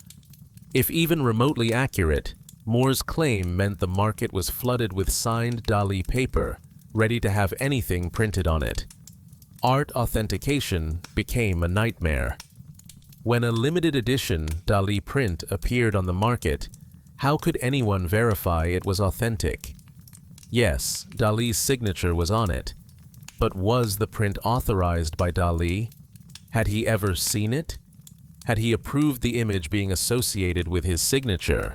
If even remotely accurate, Moore's claim meant the market was flooded with signed Dali paper, ready to have anything printed on it. Art authentication became a nightmare. When a limited edition Dali print appeared on the market, how could anyone verify it was authentic? Yes, Dali's signature was on it, but was the print authorized by Dali? Had he ever seen it? Had he approved the image being associated with his signature?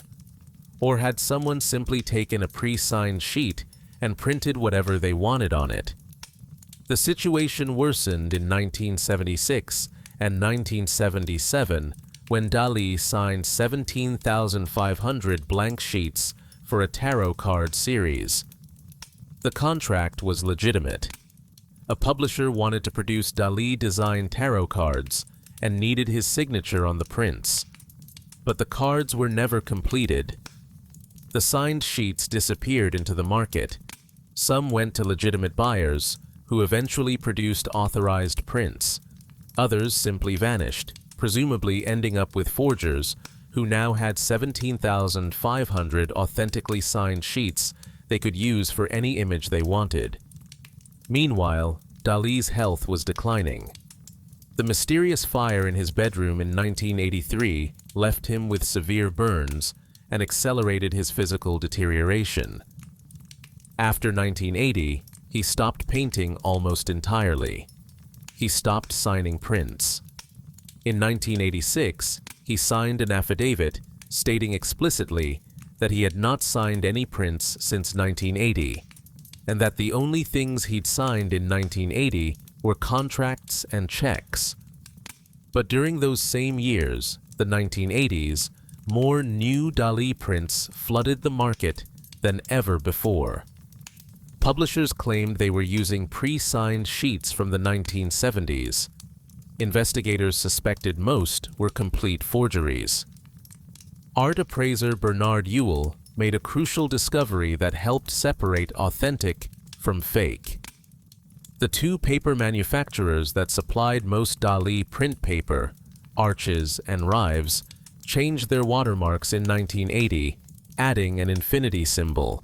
Or had someone simply taken a pre-signed sheet and printed whatever they wanted on it? The situation worsened in 1976 and 1977 when Dali signed 17,500 blank sheets for a tarot card series. The contract was legitimate. A publisher wanted to produce Dali-designed tarot cards and needed his signature on the prints. But the cards were never completed. The signed sheets disappeared into the market. Some went to legitimate buyers, who eventually produced authorized prints. Others simply vanished, presumably ending up with forgers, who now had 17,500 authentically signed sheets they could use for any image they wanted. Meanwhile, Dali's health was declining. The mysterious fire in his bedroom in 1983 left him with severe burns and accelerated his physical deterioration. After 1980, he stopped painting almost entirely. He stopped signing prints. In 1986, he signed an affidavit stating explicitly that he had not signed any prints since 1980, and that the only things he'd signed in 1980 were contracts and checks. But during those same years, the 1980s, more new Dali prints flooded the market than ever before. Publishers claimed they were using pre-signed sheets from the 1970s. Investigators suspected most were complete forgeries. Art appraiser Bernard Ewell made a crucial discovery that helped separate authentic from fake. The two paper manufacturers that supplied most Dali print paper, Arches and Rives, changed their watermarks in 1980, adding an infinity symbol.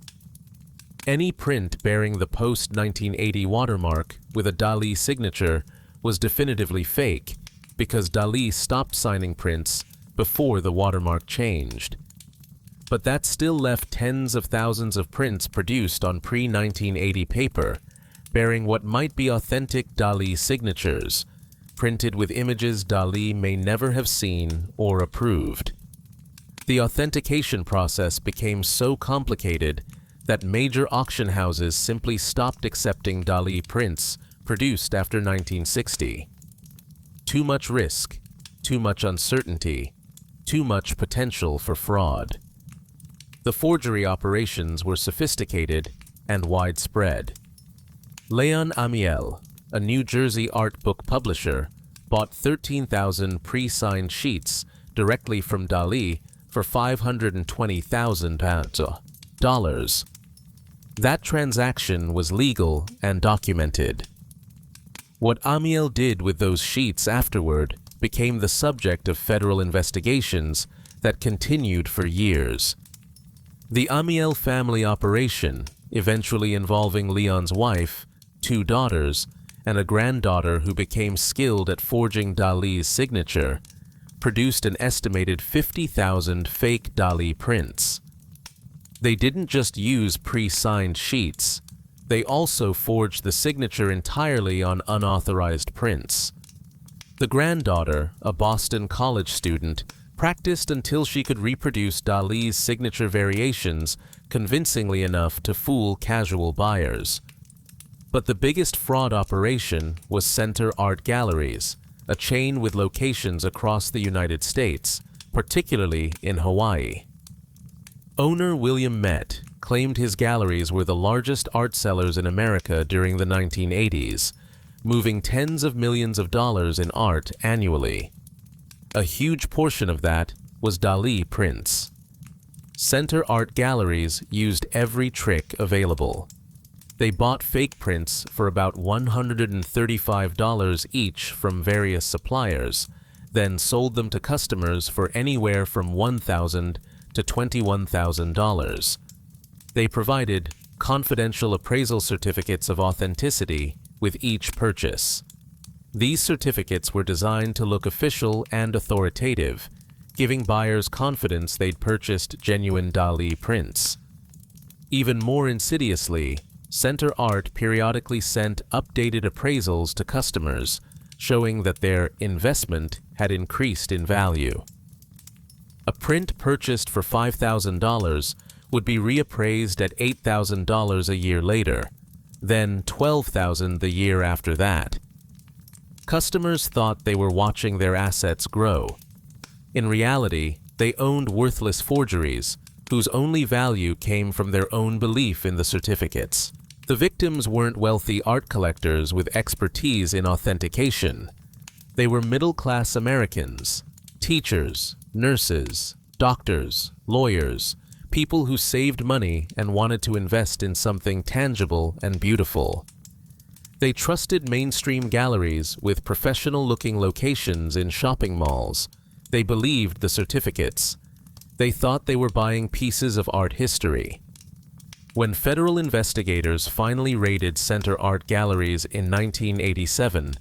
Any print bearing the post-1980 watermark with a Dali signature was definitively fake because Dali stopped signing prints before the watermark changed. But that still left tens of thousands of prints produced on pre-1980 paper, bearing what might be authentic Dali signatures, printed with images Dali may never have seen or approved. The authentication process became so complicated that major auction houses simply stopped accepting Dali prints produced after 1960. Too much risk, too much uncertainty, too much potential for fraud. The forgery operations were sophisticated and widespread. Leon Amiel, a New Jersey art book publisher, bought 13,000 pre-signed sheets directly from Dali for $520,000. That transaction was legal and documented. What Amiel did with those sheets afterward became the subject of federal investigations that continued for years. The Amiel family operation, eventually involving Leon's wife, 2 daughters, and a granddaughter who became skilled at forging Dali's signature, produced an estimated 50,000 fake Dali prints. They didn't just use pre-signed sheets, they also forged the signature entirely on unauthorized prints. The granddaughter, a Boston College student, practiced until she could reproduce Dali's signature variations convincingly enough to fool casual buyers. But the biggest fraud operation was Center Art Galleries, a chain with locations across the United States, particularly in Hawaii. Owner William Met claimed his galleries were the largest art sellers in America during the 1980s, moving tens of millions of dollars in art annually. A huge portion of that was Dali prints. Center Art Galleries used every trick available. They bought fake prints for about $135 each from various suppliers, then sold them to customers for anywhere from $1,000 to $21,000. They provided confidential appraisal certificates of authenticity with each purchase. These certificates were designed to look official and authoritative, giving buyers confidence they'd purchased genuine Dali prints. Even more insidiously, Center Art periodically sent updated appraisals to customers, showing that their investment had increased in value. A print purchased for $5,000 would be reappraised at $8,000 a year later, then $12,000 the year after that. Customers thought they were watching their assets grow. In reality, they owned worthless forgeries, whose only value came from their own belief in the certificates. The victims weren't wealthy art collectors with expertise in authentication. They were middle-class Americans, teachers, nurses, doctors, lawyers, people who saved money and wanted to invest in something tangible and beautiful. They trusted mainstream galleries with professional-looking locations in shopping malls. They believed the certificates. They thought they were buying pieces of art history. When federal investigators finally raided Center Art Galleries in 1987,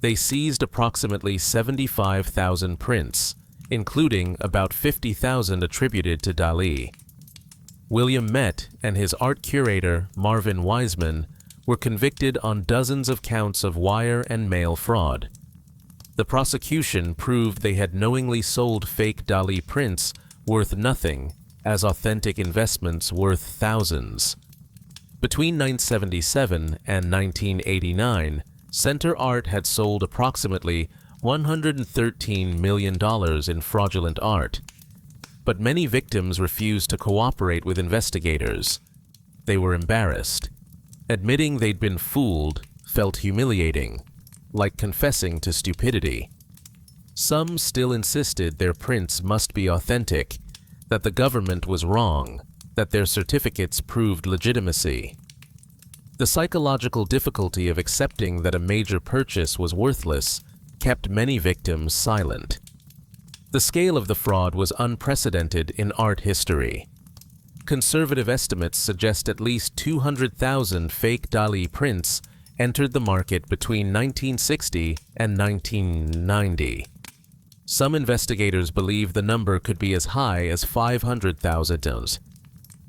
they seized approximately 75,000 prints, including about 50,000 attributed to Dali. William Met and his art curator, Marvin Wiseman, were convicted on dozens of counts of wire and mail fraud. The prosecution proved they had knowingly sold fake Dali prints worth nothing, as authentic investments worth thousands. Between 1977 and 1989, Center Art had sold approximately $113 million in fraudulent art. But many victims refused to cooperate with investigators. They were embarrassed. Admitting they'd been fooled felt humiliating, like confessing to stupidity. Some still insisted their prints must be authentic, that the government was wrong, that their certificates proved legitimacy. The psychological difficulty of accepting that a major purchase was worthless kept many victims silent. The scale of the fraud was unprecedented in art history. Conservative estimates suggest at least 200,000 fake Dali prints entered the market between 1960 and 1990. Some investigators believe the number could be as high as 500,000.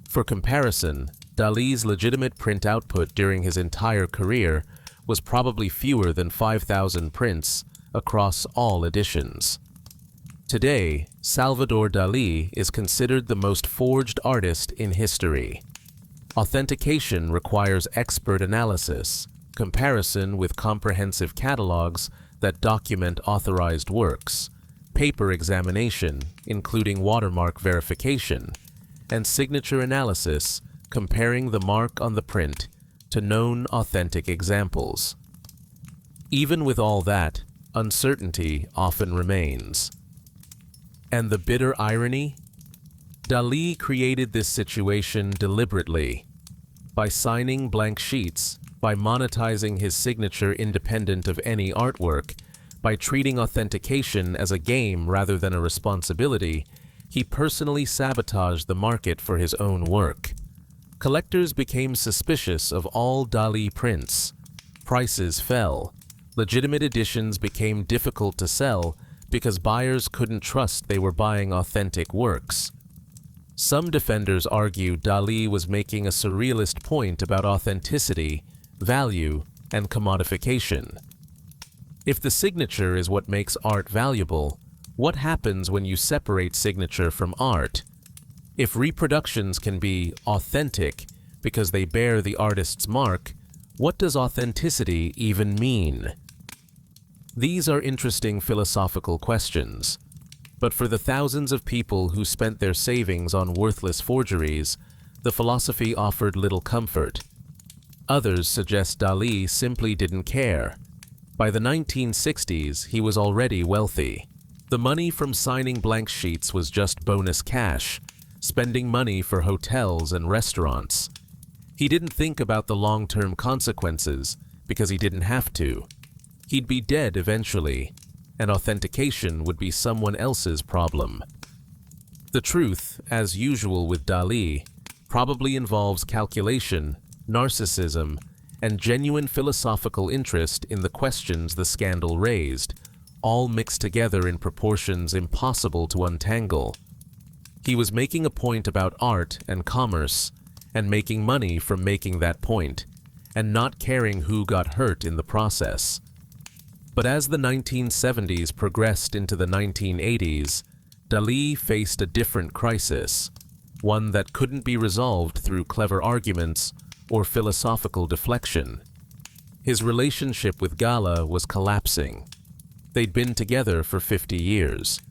For comparison, Dali's legitimate print output during his entire career was probably fewer than 5,000 prints across all editions. Today, Salvador Dali is considered the most forged artist in history. Authentication requires expert analysis, comparison with comprehensive catalogs that document authorized works, paper examination, including watermark verification, and signature analysis, comparing the mark on the print to known authentic examples. Even with all that, uncertainty often remains. And the bitter irony? Dali created this situation deliberately. By signing blank sheets, by monetizing his signature independent of any artwork, by treating authentication as a game rather than a responsibility, he personally sabotaged the market for his own work. Collectors became suspicious of all Dali prints. Prices fell. Legitimate editions became difficult to sell because buyers couldn't trust they were buying authentic works. Some defenders argue Dali was making a surrealist point about authenticity, value, and commodification. If the signature is what makes art valuable, what happens when you separate signature from art? If reproductions can be authentic because they bear the artist's mark, what does authenticity even mean? These are interesting philosophical questions. But for the thousands of people who spent their savings on worthless forgeries, the philosophy offered little comfort. Others suggest Dali simply didn't care. By the 1960s, he was already wealthy. The money from signing blank sheets was just bonus cash, spending money for hotels and restaurants. He didn't think about the long-term consequences because he didn't have to. He'd be dead eventually, and authentication would be someone else's problem. The truth, as usual with Dali, probably involves calculation, narcissism, and genuine philosophical interest in the questions the scandal raised, all mixed together in proportions impossible to untangle. He was making a point about art and commerce, and making money from making that point, and not caring who got hurt in the process. But as the 1970s progressed into the 1980s, Dali faced a different crisis, one that couldn't be resolved through clever arguments or philosophical deflection. His relationship with Gala was collapsing. They'd been together for 50 years.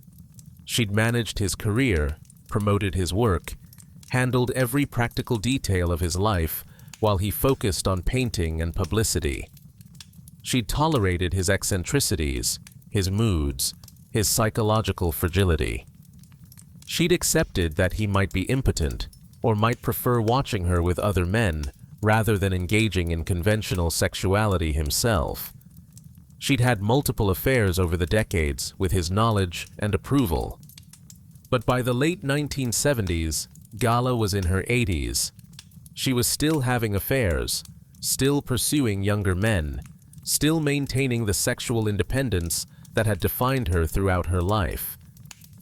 She'd managed his career, promoted his work, handled every practical detail of his life while he focused on painting and publicity. She'd tolerated his eccentricities, his moods, his psychological fragility. She'd accepted that he might be impotent or might prefer watching her with other men rather than engaging in conventional sexuality himself. She'd had multiple affairs over the decades with his knowledge and approval. But by the late 1970s, Gala was in her 80s. She was still having affairs, still pursuing younger men, still maintaining the sexual independence that had defined her throughout her life.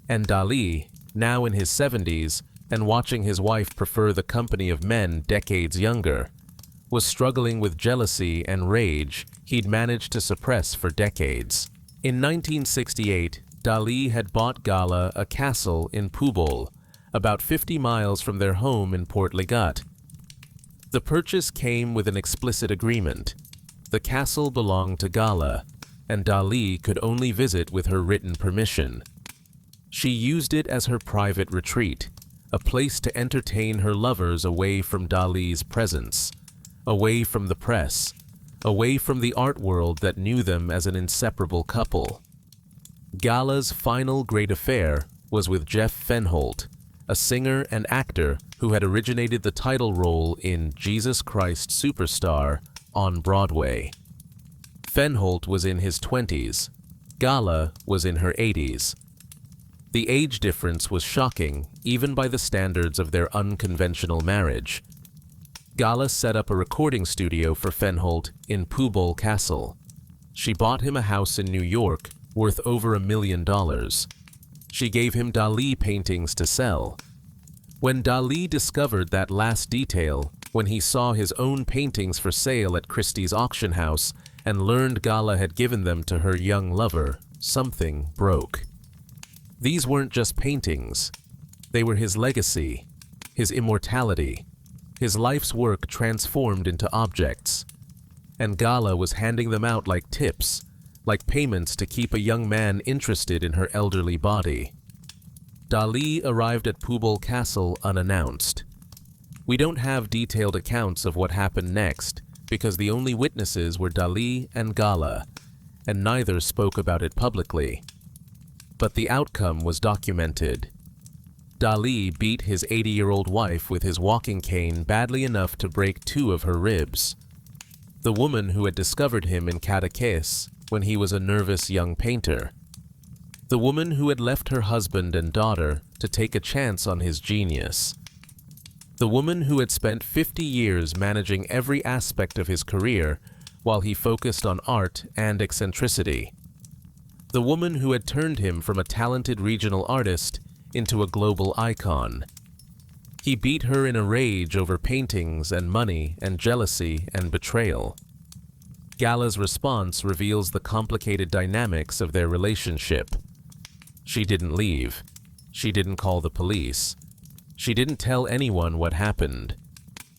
And Dali, now in his 70s and watching his wife prefer the company of men decades younger, was struggling with jealousy and rage he'd managed to suppress for decades. In 1968, Dali had bought Gala a castle in Pubol, about 50 miles from their home in Port Ligat. The purchase came with an explicit agreement. The castle belonged to Gala, and Dali could only visit with her written permission. She used it as her private retreat, a place to entertain her lovers away from Dali's presence, away from the press, away from the art world that knew them as an inseparable couple. Gala's final great affair was with Jeff Fenholt, a singer and actor who had originated the title role in Jesus Christ Superstar on Broadway. Fenholt was in his 20s. Gala was in her 80s. The age difference was shocking, even by the standards of their unconventional marriage. Gala set up a recording studio for Fenholt in Pooble Castle. She bought him a house in New York worth over $1 million. She gave him Dali paintings to sell. When Dali discovered that last detail, when he saw his own paintings for sale at Christie's auction house and learned Gala had given them to her young lover, something broke. These weren't just paintings. They were his legacy, his immortality, his life's work transformed into objects. And Gala was handing them out like tips, like payments to keep a young man interested in her elderly body. Dali arrived at Pooble Castle unannounced. We don't have detailed accounts of what happened next because the only witnesses were Dali and Gala, and neither spoke about it publicly. But the outcome was documented. Dali beat his 80-year-old wife with his walking cane badly enough to break 2 of her ribs. The woman who had discovered him in Cadaqués when he was a nervous young painter. The woman who had left her husband and daughter to take a chance on his genius. The woman who had spent 50 years managing every aspect of his career while he focused on art and eccentricity. The woman who had turned him from a talented regional artist into a global icon. He beat her in a rage over paintings and money and jealousy and betrayal. Gala's response reveals the complicated dynamics of their relationship. She didn't leave. She didn't call the police. She didn't tell anyone what happened.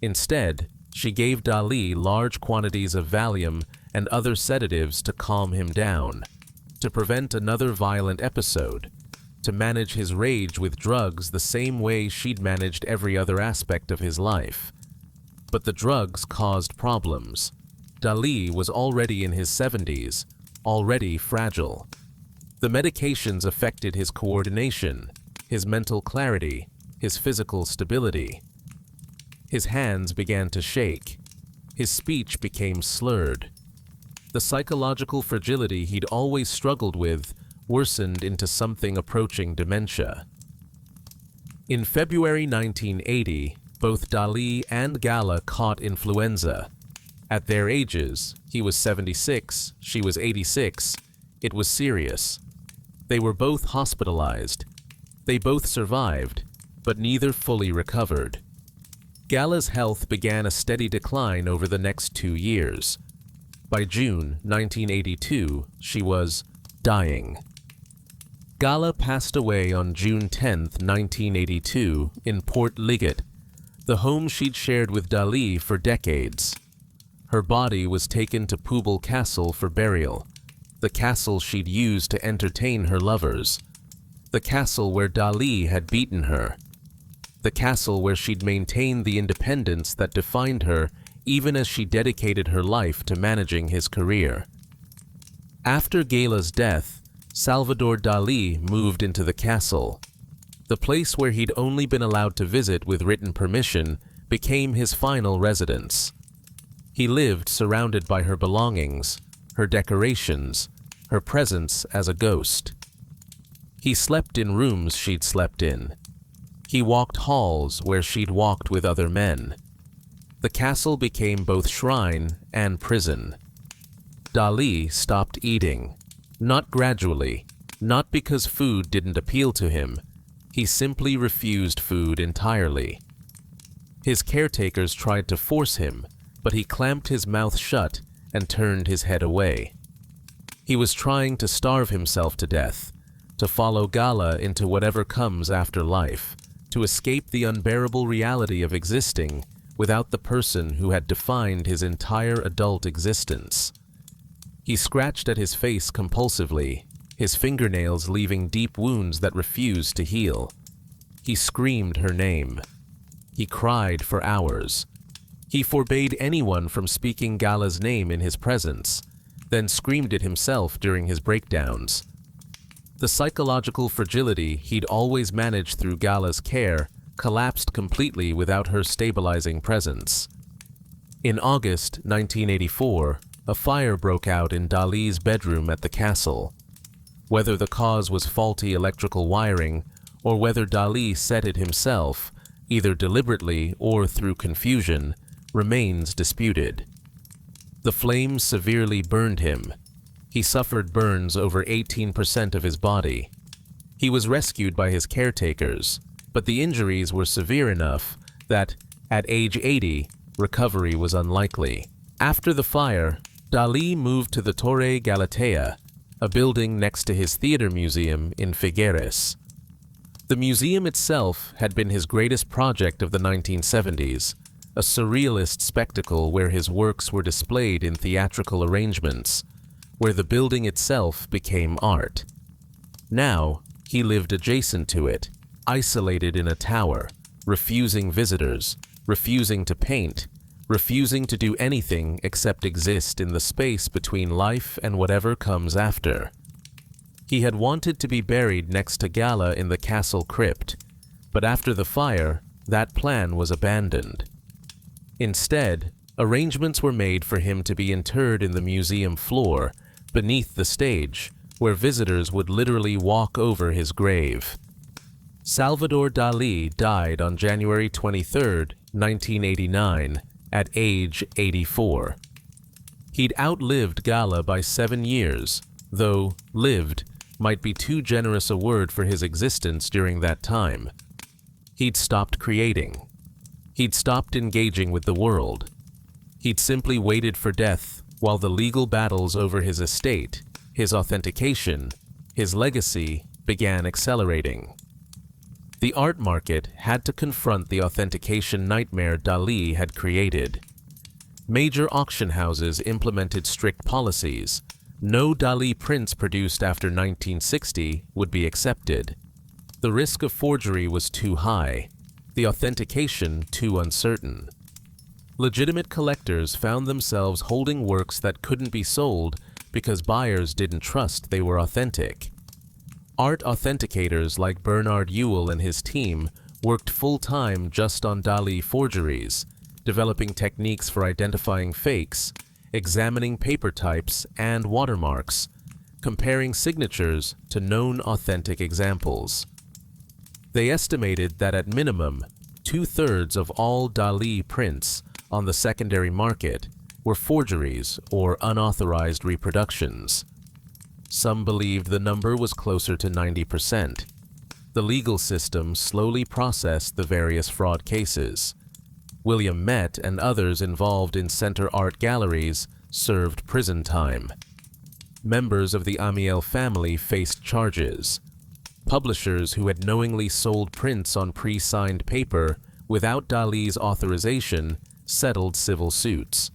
Instead, she gave Dali large quantities of Valium and other sedatives to calm him down, to prevent another violent episode, to manage his rage with drugs the same way she'd managed every other aspect of his life. But the drugs caused problems. Dali was already in his 70s, already fragile. The medications affected his coordination, his mental clarity, his physical stability. His hands began to shake. His speech became slurred. The psychological fragility he'd always struggled with worsened into something approaching dementia. In February 1980, both Dali and Gala caught influenza. At their ages, he was 76, she was 86, it was serious. They were both hospitalized. They both survived, but neither fully recovered. Gala's health began a steady decline over the next 2 years. By June 1982, she was dying. Gala passed away on June 10, 1982, in Port Liget, the home she'd shared with Dali for decades. Her body was taken to Pooble Castle for burial, the castle she'd used to entertain her lovers, the castle where Dali had beaten her, the castle where she'd maintained the independence that defined her even as she dedicated her life to managing his career. After Gala's death, Salvador Dali moved into the castle. The place where he'd only been allowed to visit with written permission became his final residence. He lived surrounded by her belongings, her decorations, her presence as a ghost. He slept in rooms she'd slept in. He walked halls where she'd walked with other men. The castle became both shrine and prison. Dali stopped eating. Not gradually, not because food didn't appeal to him. He simply refused food entirely. His caretakers tried to force him, but he clamped his mouth shut and turned his head away. He was trying to starve himself to death, to follow Gala into whatever comes after life, to escape the unbearable reality of existing without the person who had defined his entire adult existence. He scratched at his face compulsively, his fingernails leaving deep wounds that refused to heal. He screamed her name. He cried for hours. He forbade anyone from speaking Gala's name in his presence, then screamed it himself during his breakdowns. The psychological fragility he'd always managed through Gala's care collapsed completely without her stabilizing presence. In August 1984, a fire broke out in Dali's bedroom at the castle. Whether the cause was faulty electrical wiring or whether Dali set it himself, either deliberately or through confusion, remains disputed. The flames severely burned him. He suffered burns over 18% of his body. He was rescued by his caretakers, but the injuries were severe enough that, at age 80, recovery was unlikely. After the fire, Dali moved to the Torre Galatea, a building next to his theater museum in Figueres. The museum itself had been his greatest project of the 1970s, a surrealist spectacle where his works were displayed in theatrical arrangements, where the building itself became art. Now, he lived adjacent to it, isolated in a tower, refusing visitors, refusing to paint, refusing to do anything except exist in the space between life and whatever comes after. He had wanted to be buried next to Gala in the castle crypt, but after the fire, that plan was abandoned. Instead, arrangements were made for him to be interred in the museum floor, beneath the stage, where visitors would literally walk over his grave. Salvador Dali died on January 23, 1989, at age 84. He'd outlived Gala by 7 years, though lived might be too generous a word for his existence during that time. He'd stopped creating. He'd stopped engaging with the world. He'd simply waited for death while the legal battles over his estate, his authentication, his legacy began accelerating. The art market had to confront the authentication nightmare Dali had created. Major auction houses implemented strict policies. No Dali prints produced after 1960 would be accepted. The risk of forgery was too high, the authentication too uncertain. Legitimate collectors found themselves holding works that couldn't be sold because buyers didn't trust they were authentic. Art authenticators like Bernard Ewell and his team worked full-time just on Dali forgeries, developing techniques for identifying fakes, examining paper types and watermarks, comparing signatures to known authentic examples. They estimated that at minimum, 2/3 of all Dali prints on the secondary market were forgeries or unauthorized reproductions. Some believed the number was closer to 90%. The legal system slowly processed the various fraud cases. William Met and others involved in center art galleries served prison time. Members of the Amiel family faced charges. Publishers who had knowingly sold prints on pre-signed paper without Dali's authorization settled civil suits.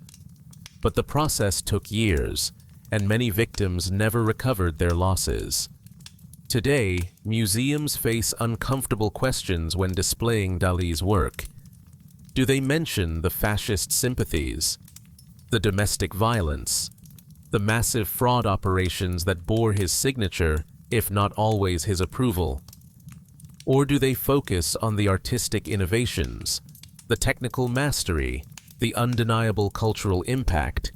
But the process took years, and many victims never recovered their losses. Today, museums face uncomfortable questions when displaying Dali's work. Do they mention the fascist sympathies, the domestic violence, the massive fraud operations that bore his signature, if not always his approval? Or do they focus on the artistic innovations, the technical mastery, the undeniable cultural impact?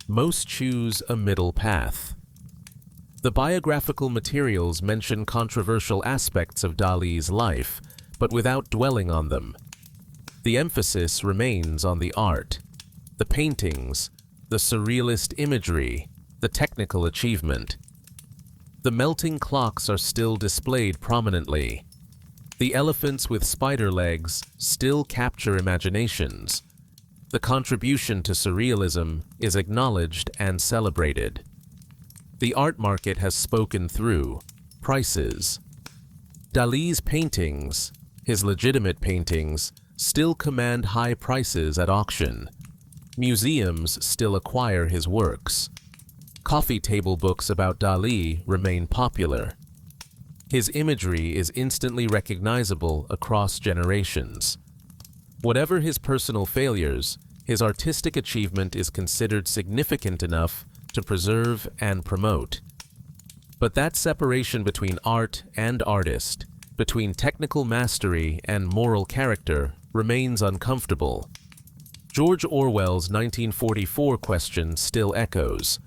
Most choose a middle path. The biographical materials mention controversial aspects of Dali's life, but without dwelling on them. The emphasis remains on the art, the paintings, the surrealist imagery, the technical achievement. The melting clocks are still displayed prominently. The elephants with spider legs still capture imaginations. The contribution to surrealism is acknowledged and celebrated. The art market has spoken through prices. Dali's paintings, his legitimate paintings, still command high prices at auction. Museums still acquire his works. Coffee table books about Dali remain popular. His imagery is instantly recognizable across generations. Whatever his personal failures, his artistic achievement is considered significant enough to preserve and promote. But that separation between art and artist, between technical mastery and moral character, remains uncomfortable. George Orwell's 1944 question still echoes.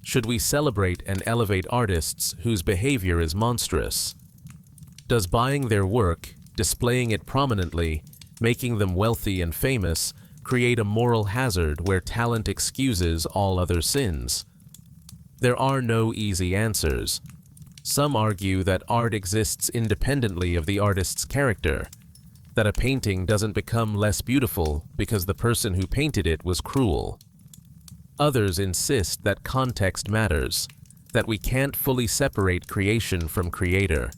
Should we celebrate and elevate artists whose behavior is monstrous? Does buying their work, displaying it prominently, making them wealthy and famous, create a moral hazard where talent excuses all other sins? There are no easy answers. Some argue that art exists independently of the artist's character, that a painting doesn't become less beautiful because the person who painted it was cruel. Others insist that context matters, that we can't fully separate creation from creator,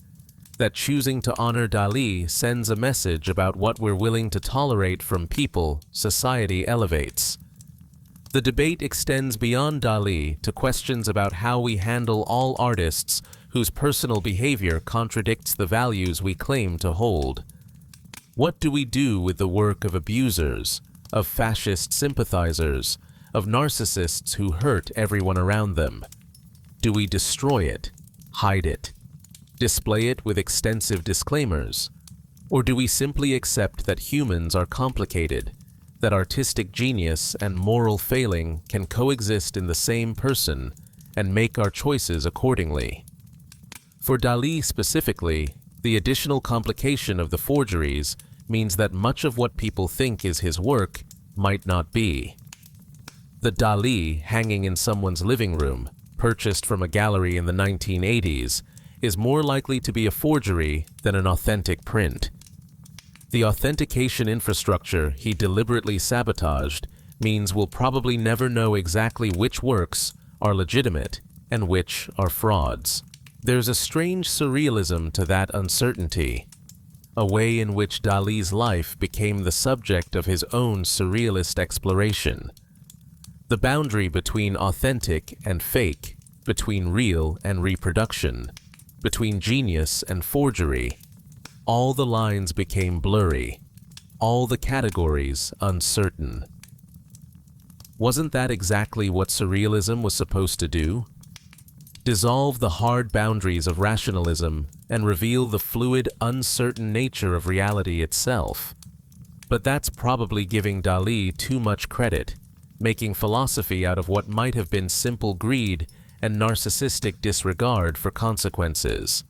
that choosing to honor Dali sends a message about what we're willing to tolerate from people society elevates. The debate extends beyond Dali to questions about how we handle all artists whose personal behavior contradicts the values we claim to hold. What do we do with the work of abusers, of fascist sympathizers, of narcissists who hurt everyone around them? Do we destroy it, hide it, display it with extensive disclaimers? Or do we simply accept that humans are complicated, that artistic genius and moral failing can coexist in the same person, and make our choices accordingly? For Dali specifically, the additional complication of the forgeries means that much of what people think is his work might not be. The Dali hanging in someone's living room, purchased from a gallery in the 1980s, is more likely to be a forgery than an authentic print. The authentication infrastructure he deliberately sabotaged means we'll probably never know exactly which works are legitimate and which are frauds. There's a strange surrealism to that uncertainty, a way in which Dali's life became the subject of his own surrealist exploration. The boundary between authentic and fake, between real and reproduction, between genius and forgery, all the lines became blurry, all the categories uncertain. Wasn't that exactly what surrealism was supposed to do? Dissolve the hard boundaries of rationalism and reveal the fluid, uncertain nature of reality itself. But that's probably giving Dali too much credit, making philosophy out of what might have been simple greed and narcissistic disregard for consequences.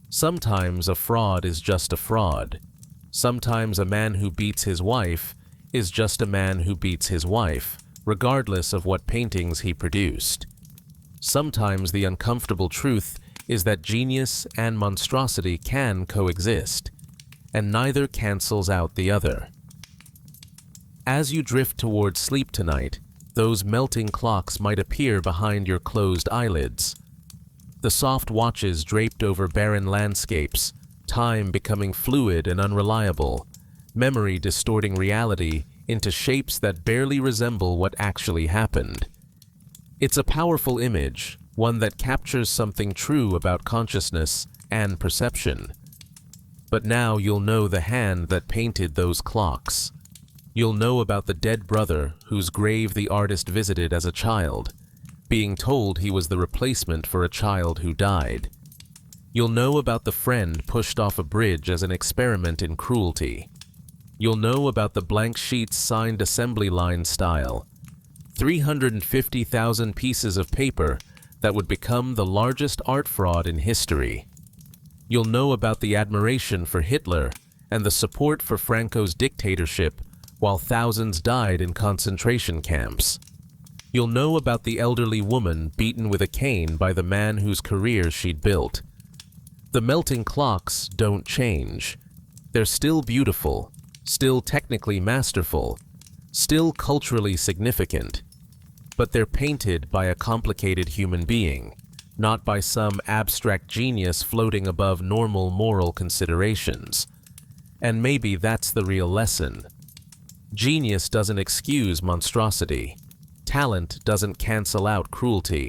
Sometimes a fraud is just a fraud. Sometimes a man who beats his wife is just a man who beats his wife, regardless of what paintings he produced. Sometimes the uncomfortable truth is that genius and monstrosity can coexist, and neither cancels out the other. As you drift towards sleep tonight, those melting clocks might appear behind your closed eyelids. The soft watches draped over barren landscapes, time becoming fluid and unreliable, memory distorting reality into shapes that barely resemble what actually happened. It's a powerful image, one that captures something true about consciousness and perception. But now you'll know the hand that painted those clocks. You'll know about the dead brother whose grave the artist visited as a child, being told he was the replacement for a child who died. You'll know about the friend pushed off a bridge as an experiment in cruelty. You'll know about the blank sheets signed assembly line style, 350,000 pieces of paper that would become the largest art fraud in history. You'll know about the admiration for Hitler and the support for Franco's dictatorship while thousands died in concentration camps. You'll know about the elderly woman beaten with a cane by the man whose career she'd built. The melting clocks don't change. They're still beautiful, still technically masterful, still culturally significant. But they're painted by a complicated human being, not by some abstract genius floating above normal moral considerations. And maybe that's the real lesson. Genius doesn't excuse monstrosity. Talent doesn't cancel out cruelty.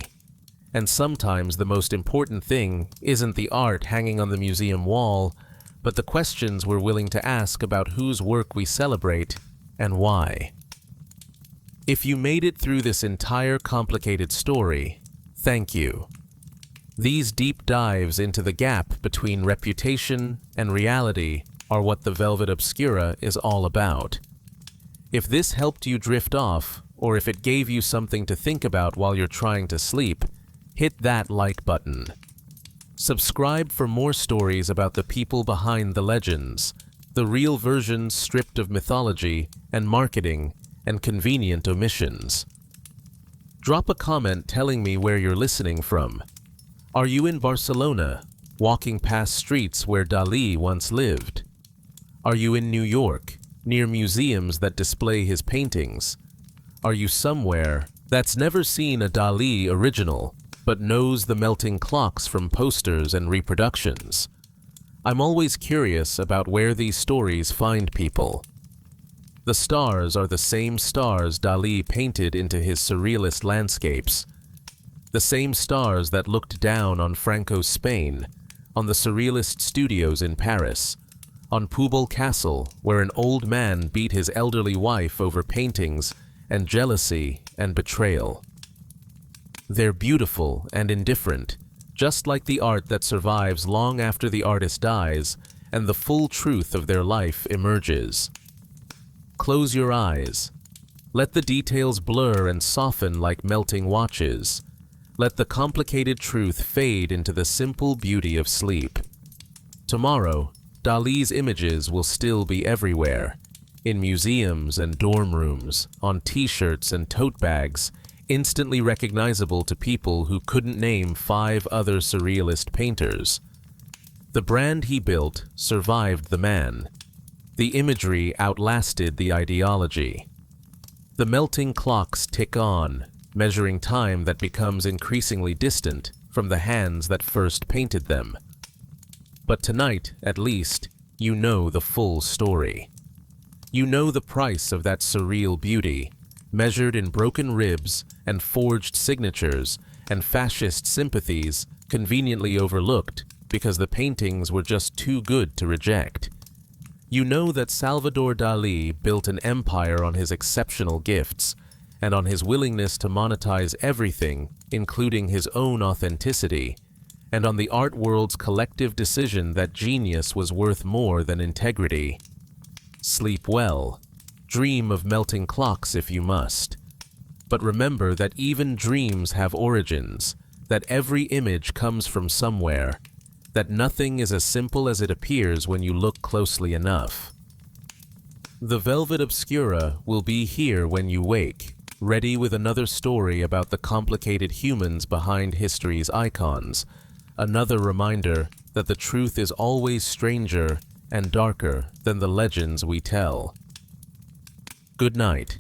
And sometimes the most important thing isn't the art hanging on the museum wall, but the questions we're willing to ask about whose work we celebrate and why. If you made it through this entire complicated story, thank you. These deep dives into the gap between reputation and reality are what the Velvet Obscura is all about. If this helped you drift off, or if it gave you something to think about while you're trying to sleep, hit that like button. Subscribe for more stories about the people behind the legends, the real versions stripped of mythology and marketing and convenient omissions. Drop a comment telling me where you're listening from. Are you in Barcelona, walking past streets where Dali once lived? Are you in New York, near museums that display his paintings? Are you somewhere that's never seen a Dali original, but knows the melting clocks from posters and reproductions? I'm always curious about where these stories find people. The stars are the same stars Dali painted into his surrealist landscapes, the same stars that looked down on Franco's Spain, on the surrealist studios in Paris, on Pubol Castle, where an old man beat his elderly wife over paintings and jealousy and betrayal. They're beautiful and indifferent, just like the art that survives long after the artist dies and the full truth of their life emerges. Close your eyes. Let the details blur and soften like melting watches. Let the complicated truth fade into the simple beauty of sleep. Tomorrow, Dali's images will still be everywhere, in museums and dorm rooms, on t-shirts and tote bags, instantly recognizable to people who couldn't name 5 other surrealist painters. The brand he built survived the man. The imagery outlasted the ideology. The melting clocks tick on, measuring time that becomes increasingly distant from the hands that first painted them. But tonight, at least, you know the full story. You know the price of that surreal beauty, measured in broken ribs and forged signatures and fascist sympathies conveniently overlooked because the paintings were just too good to reject. You know that Salvador Dali built an empire on his exceptional gifts and on his willingness to monetize everything, including his own authenticity, and on the art world's collective decision that genius was worth more than integrity. Sleep well. Dream of melting clocks if you must. But remember that even dreams have origins, that every image comes from somewhere, that nothing is as simple as it appears when you look closely enough. The Velvet Obscura will be here when you wake, ready with another story about the complicated humans behind history's icons, another reminder that the truth is always stranger and darker than the legends we tell. Good night.